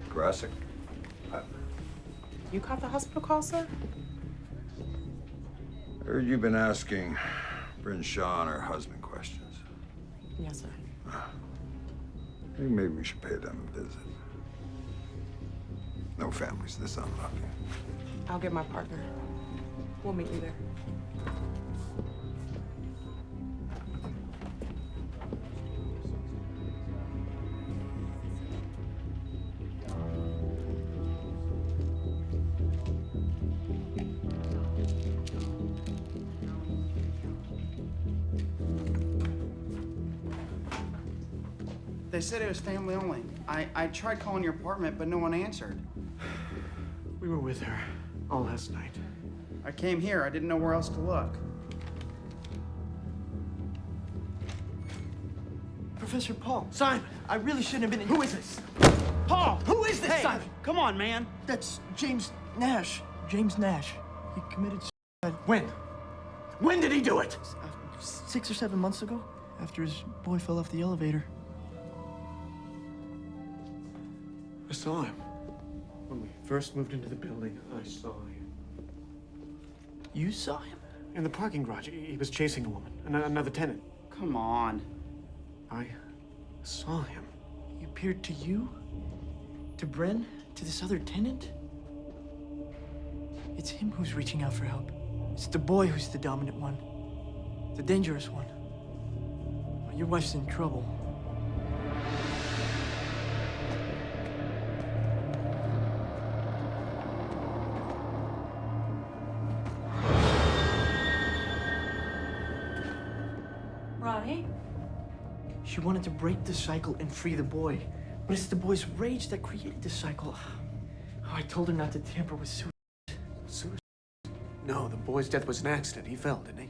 Grassic? You caught the hospital call, sir? Heard you've been asking Bryn Shaw and her husband questions. Yes, sir. I think maybe we should pay them a visit. No families this unlucky. I'll get my partner. We'll meet you there. They said it was family only. I tried calling your apartment, but no one answered. We were with her all last night. I came here. I didn't know where else to look. Professor Paul. Simon! I really shouldn't have been in... Who is this? Paul! Who is this, Hey, Simon? come on, man. That's James Nash. James Nash. He committed suicide. When? When did he do it? 6 or 7 months ago, after his boy fell off the elevator. I saw him. When we first moved into the building, I saw him. You saw him? In the parking garage. He was chasing a woman, another tenant. Come on. I saw him. He appeared to you? To Bren? To this other tenant? It's him who's reaching out for help. It's the boy who's the dominant one. The dangerous one. Your wife's in trouble. Ronnie? She wanted to break the cycle and free the boy. But it's the boy's rage that created the cycle. Oh, I told her not to tamper with suicide. Suicide? No, the boy's death was an accident. He fell, didn't he?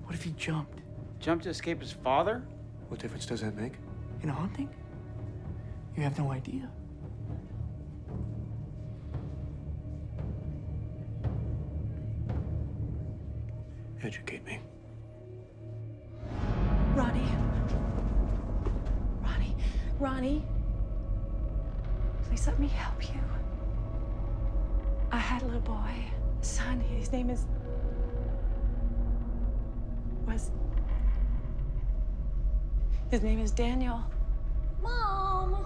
What if he jumped? Jumped to escape his father? What difference does that make? In a haunting? You have no idea. Educate me. Ronnie. Ronnie. Please let me help you. I had a little boy, a son. His name is Daniel. Mom!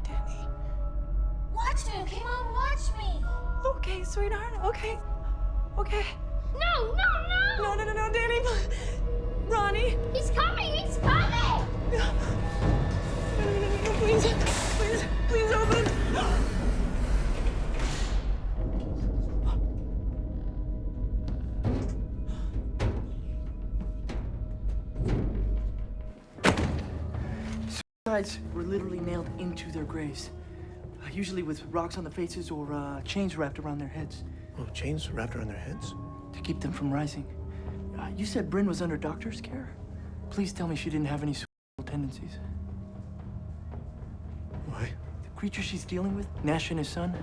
Danny. Watch me, okay, Mom? Watch me! Okay, sweetheart. Okay. No! No, Danny. Ronnie. He's coming! He's coming! No, please open. Suicides were literally nailed into their graves. Usually with rocks on the faces or chains wrapped around their heads. Oh, chains wrapped around their heads? To keep them from rising. You said Bryn was under doctor's care? Please tell me she didn't have any suicidal tendencies. Why? The creature she's dealing with, Nash and his son,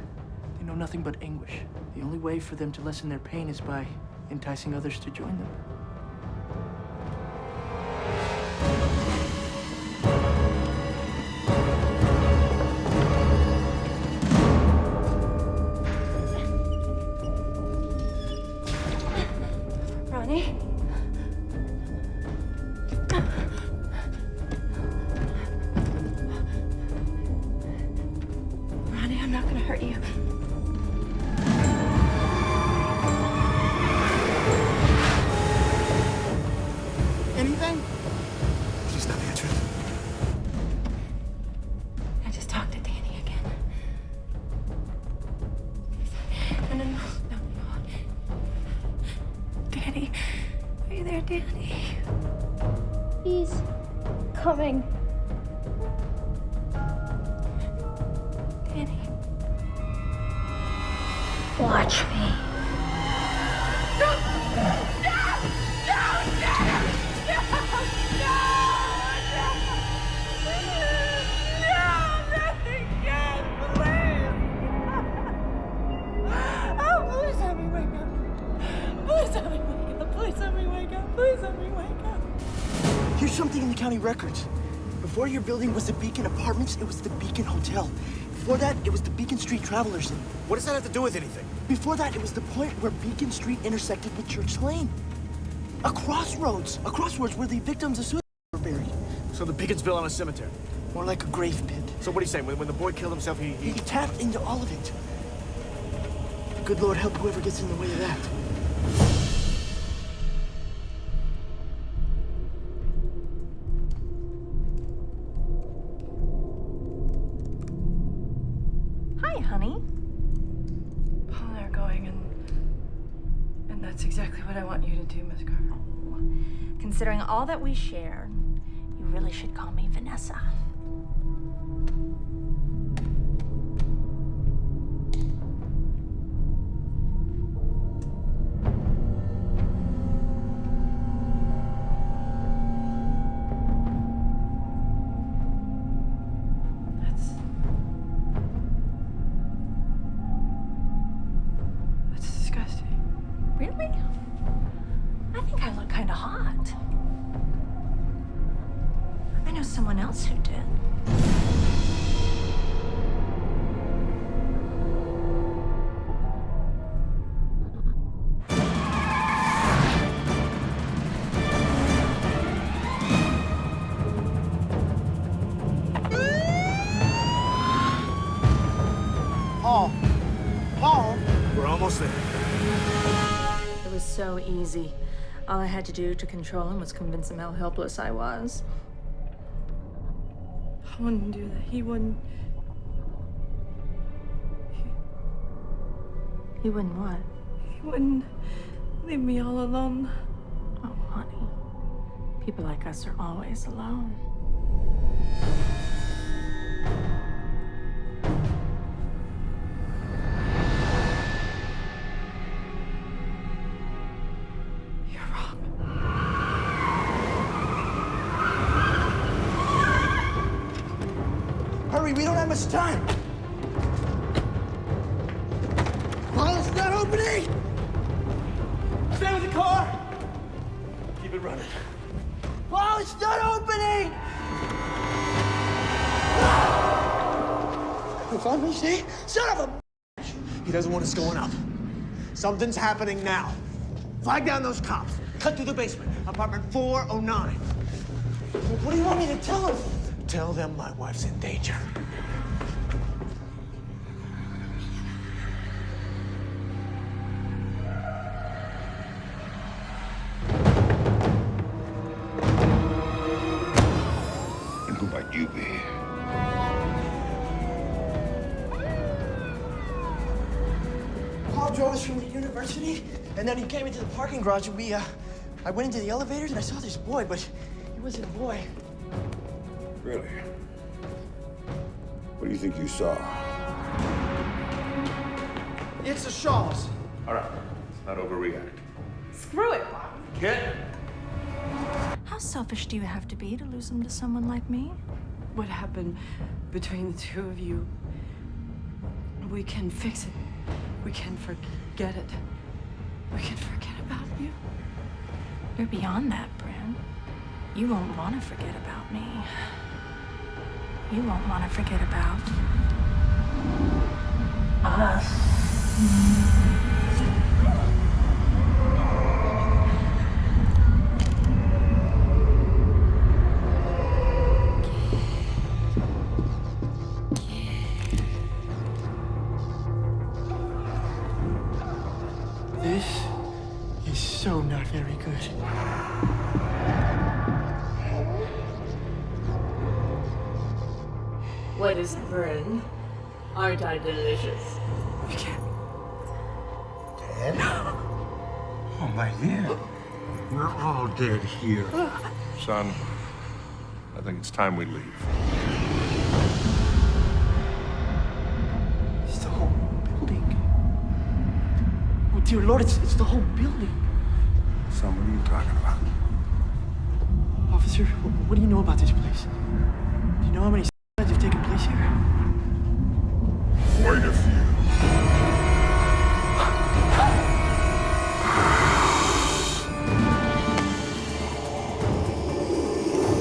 they know nothing but anguish. The only way for them to lessen their pain is by enticing others to join them. Ronnie. Ronnie, I'm not gonna hurt you. Anything? Please not answer it. I just talked to Danny again. No. Danny. Are you there, Danny? He's coming. Danny. Watch me. Here's something in the county records. Before your building was the Beacon Apartments, it was the Beacon Hotel. Before that, it was the Beacon Street Travelers Inn. What does that have to do with anything? Before that, it was the point where Beacon Street intersected with Church Lane. A crossroads where the victims of suicide were buried. So the Beacons built on a cemetery. More like a grave pit. So what are you saying? When the boy killed himself, He tapped into all of it. The good Lord help whoever gets in the way of that. Hi, honey. Paul and I are going, and that's exactly what I want you to do, Miss Carver. Considering all that we share, you really should call me Vanessa. That's disgusting. Really? I think I look kind of hot. I know someone else who did. Paul! We're almost there. It was so easy. All I had to do to control him was convince him how helpless I was. I wouldn't do that. He wouldn't. He wouldn't what? He wouldn't leave me all alone. Oh, honey. People like us are always alone. You're wrong. Hurry, we don't have much time! Paul, it's not opening! Stay with me! car! Keep it running. Paul, it's not opening! If I may say, son of a... He doesn't want us going up. Something's happening now. Flag down those cops. Cut through the basement. Apartment 409. What do you want me to tell them? Tell them my wife's in danger. And who might you be? Paul drove us from the university, and then he came into the parking garage, and I went into the elevators, and I saw this boy, but he wasn't a boy. Really? What do you think you saw? It's the Shaws. All right, let's not overreact. Screw it, Bobby. Kid? How selfish do you have to be to lose him to someone like me? What happened between the two of you? We can fix it. We can forget it. We can forget about you. You're beyond that, Bryn. You won't want to forget about me. You won't want to forget about us. This is so not very good. What is Bryn? Aren't I delicious? We can't. Dead? Oh, my dear. We're all dead here. Son, I think it's time we leave. It's the whole building. Oh, dear Lord, it's the whole building. Son, what are you talking about? Officer, what do you know about this place? Do you know how many suicides have taken place here? Quite a few.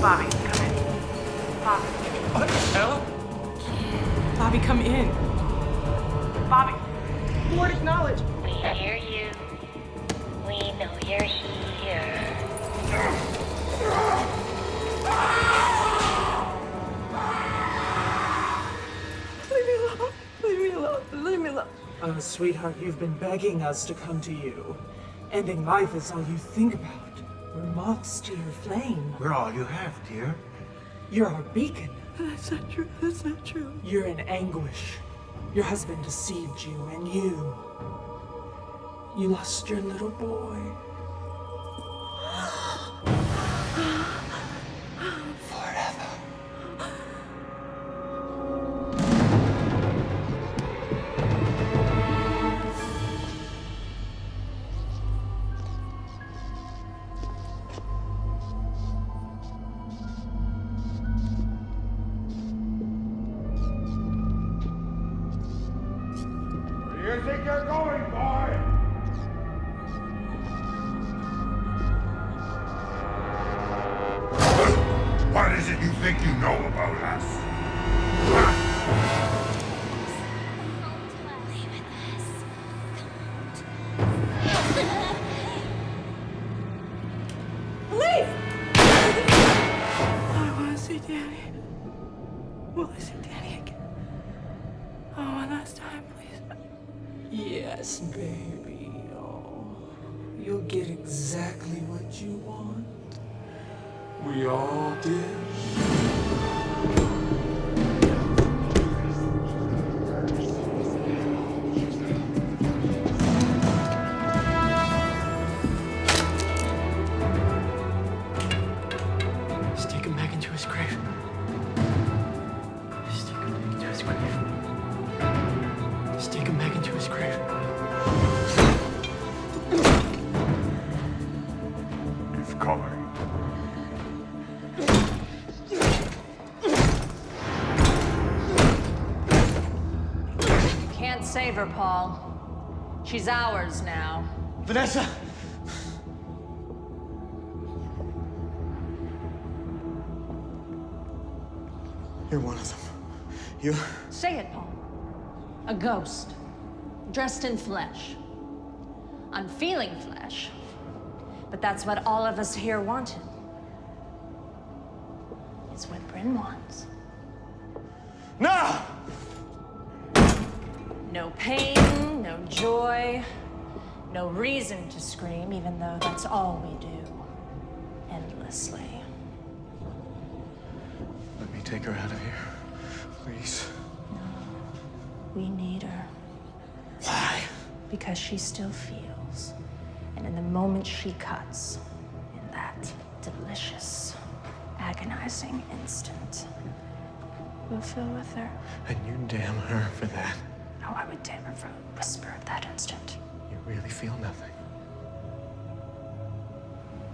Bobby, come in. Bobby. What the hell? Bobby, come in. Bobby. Lord, acknowledge. We hear you. We know you're here. Leave me alone. Leave me alone. Leave me alone. Oh, sweetheart, you've been begging us to come to you. Ending life is all you think about. We're moths to your flame. We're all you have, dear. You're our beacon. That's not true. That's not true. You're in anguish. Your husband deceived you, and you lost your little boy. Forever. Where do you think you're going, boy? What is it you think you know about us? Leave! I want to see Danny. Will I see Danny again? Oh, one last time, please. Yes, baby. Oh, you'll get exactly what you want. We all did. Just take him back into his grave. Just take him back into his grave. Just take him back into his grave. He's coming. Can't save her, Paul. She's ours now. Vanessa! You're one of them. You... Say it, Paul. A ghost. Dressed in flesh. I'm feeling flesh. But that's what all of us here wanted. It's what Bryn wants. No! No pain, no joy, no reason to scream, even though that's all we do. Endlessly. Let me take her out of here. Please. We need her. Why? Because she still feels. And in the moment she cuts, in that delicious, agonizing instant, we'll feel with her. And you damn her for that. No, I would damn her for a whisper of that instant. You really feel nothing?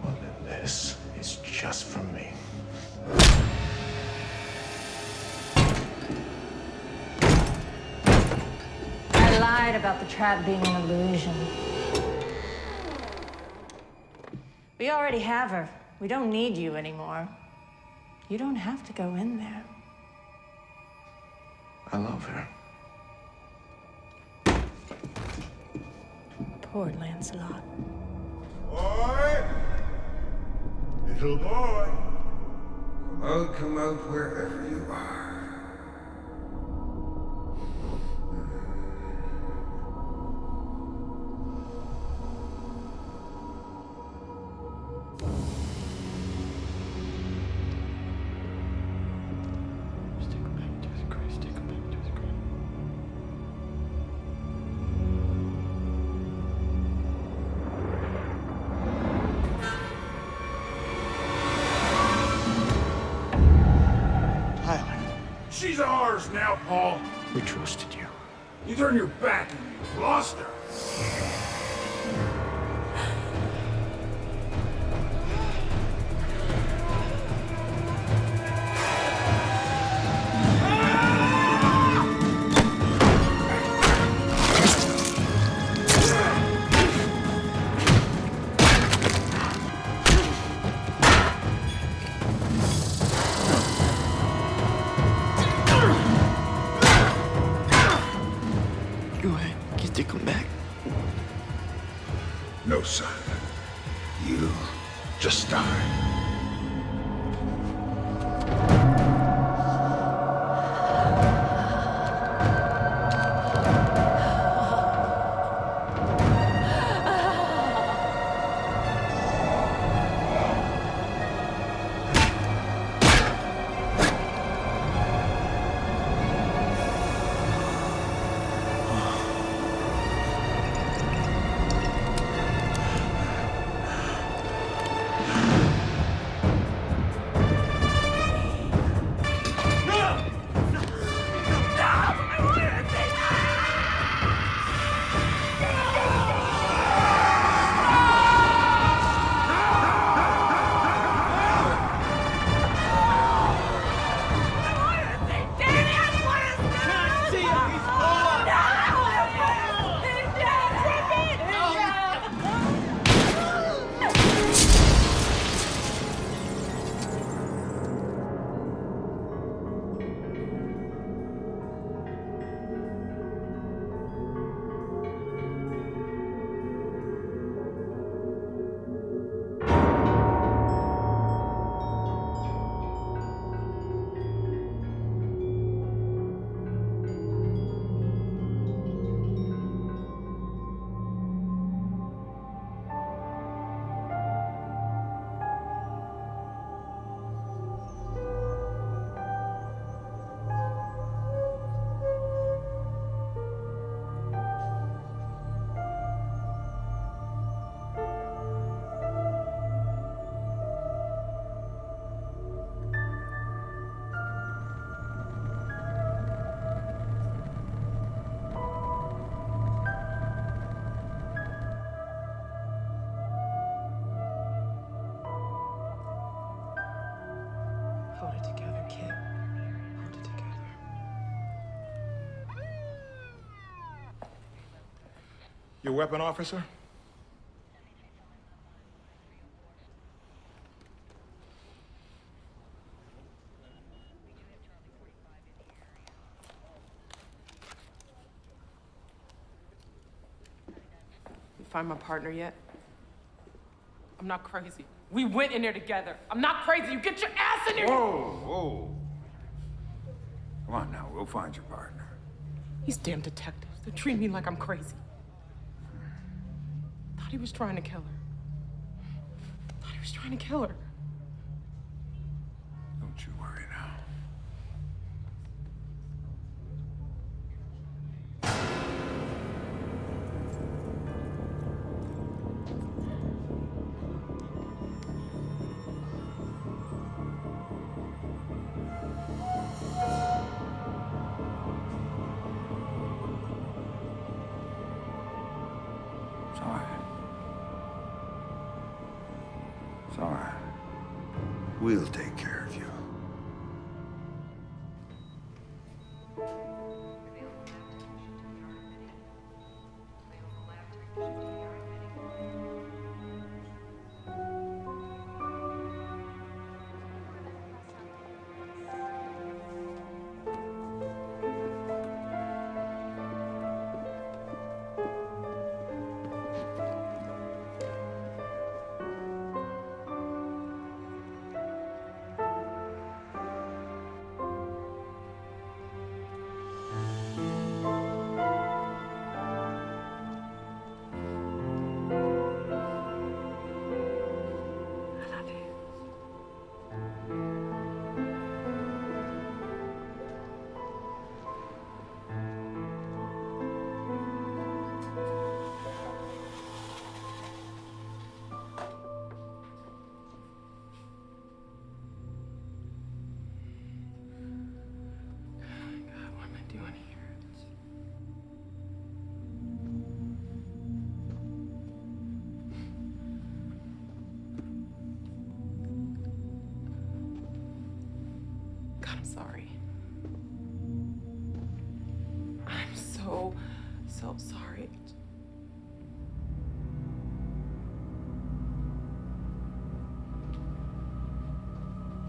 Well, then this is just for me. I lied about the trap being an illusion. We already have her. We don't need you anymore. You don't have to go in there. I love her. Poor Lancelot. Boy! Little boy! Come out wherever you are. She's ours now, Paul. We trusted you. You turned your back on me. You lost her. Go ahead. You think I'm back? No, son. You just die. Hold it together, kid. Hold it together. Your weapon, officer? find my partner yet? I'm not crazy. We went in there together. I'm not crazy. You get your ass in there. Whoa, whoa. Come on now, we'll find your partner. These damn detectives, they're treating me like I'm crazy. Thought he was trying to kill her. Thought he was trying to kill her. Don't you worry now. It's all right. It's all right. We'll take care of you. God, I'm sorry. I'm so sorry.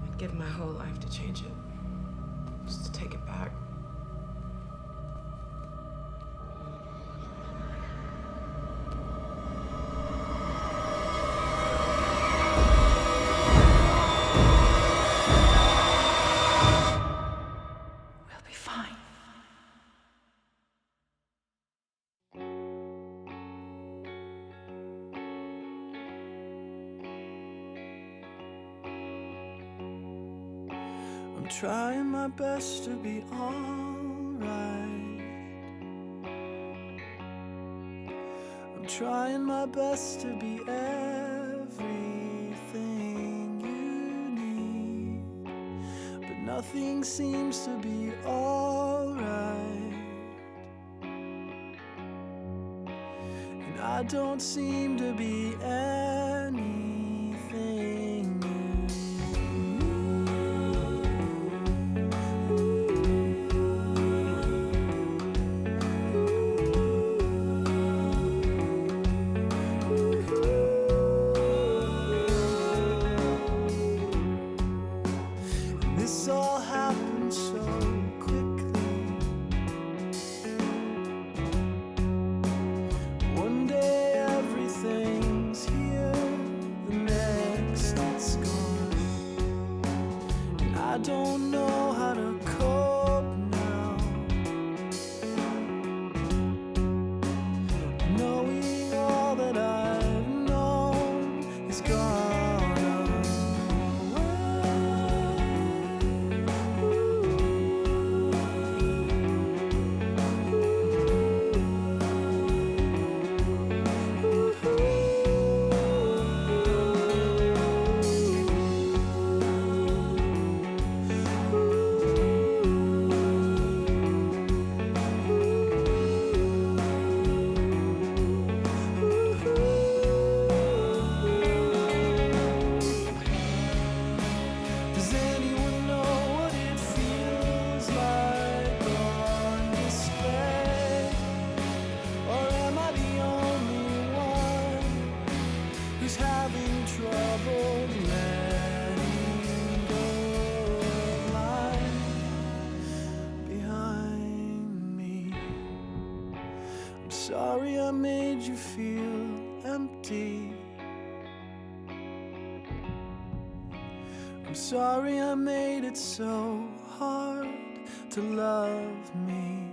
I'd give my whole life to change it. Just to take it back. We'll be fine. I'm trying my best to be alright. I'm trying my best to be everything you need, but nothing seems to be alright. And I don't seem to be anything new. This all happened so quickly. One day everything's here, the next it's gone. And I don't know how to cope now, knowing all that I've known is gone. Does anyone know what it feels like on display? Or am I the only one who's having trouble letting go of life behind me? I'm sorry I made you feel empty. I'm sorry I made it so hard to love me,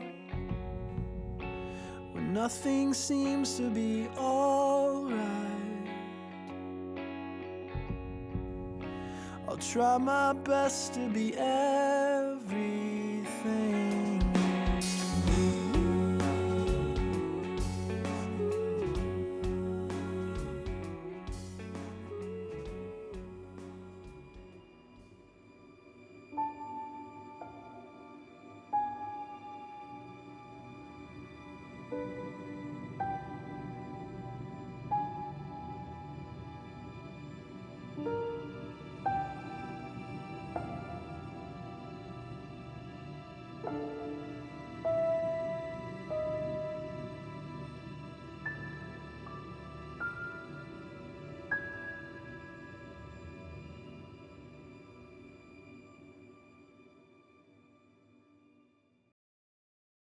when nothing seems to be alright. I'll try my best to be everything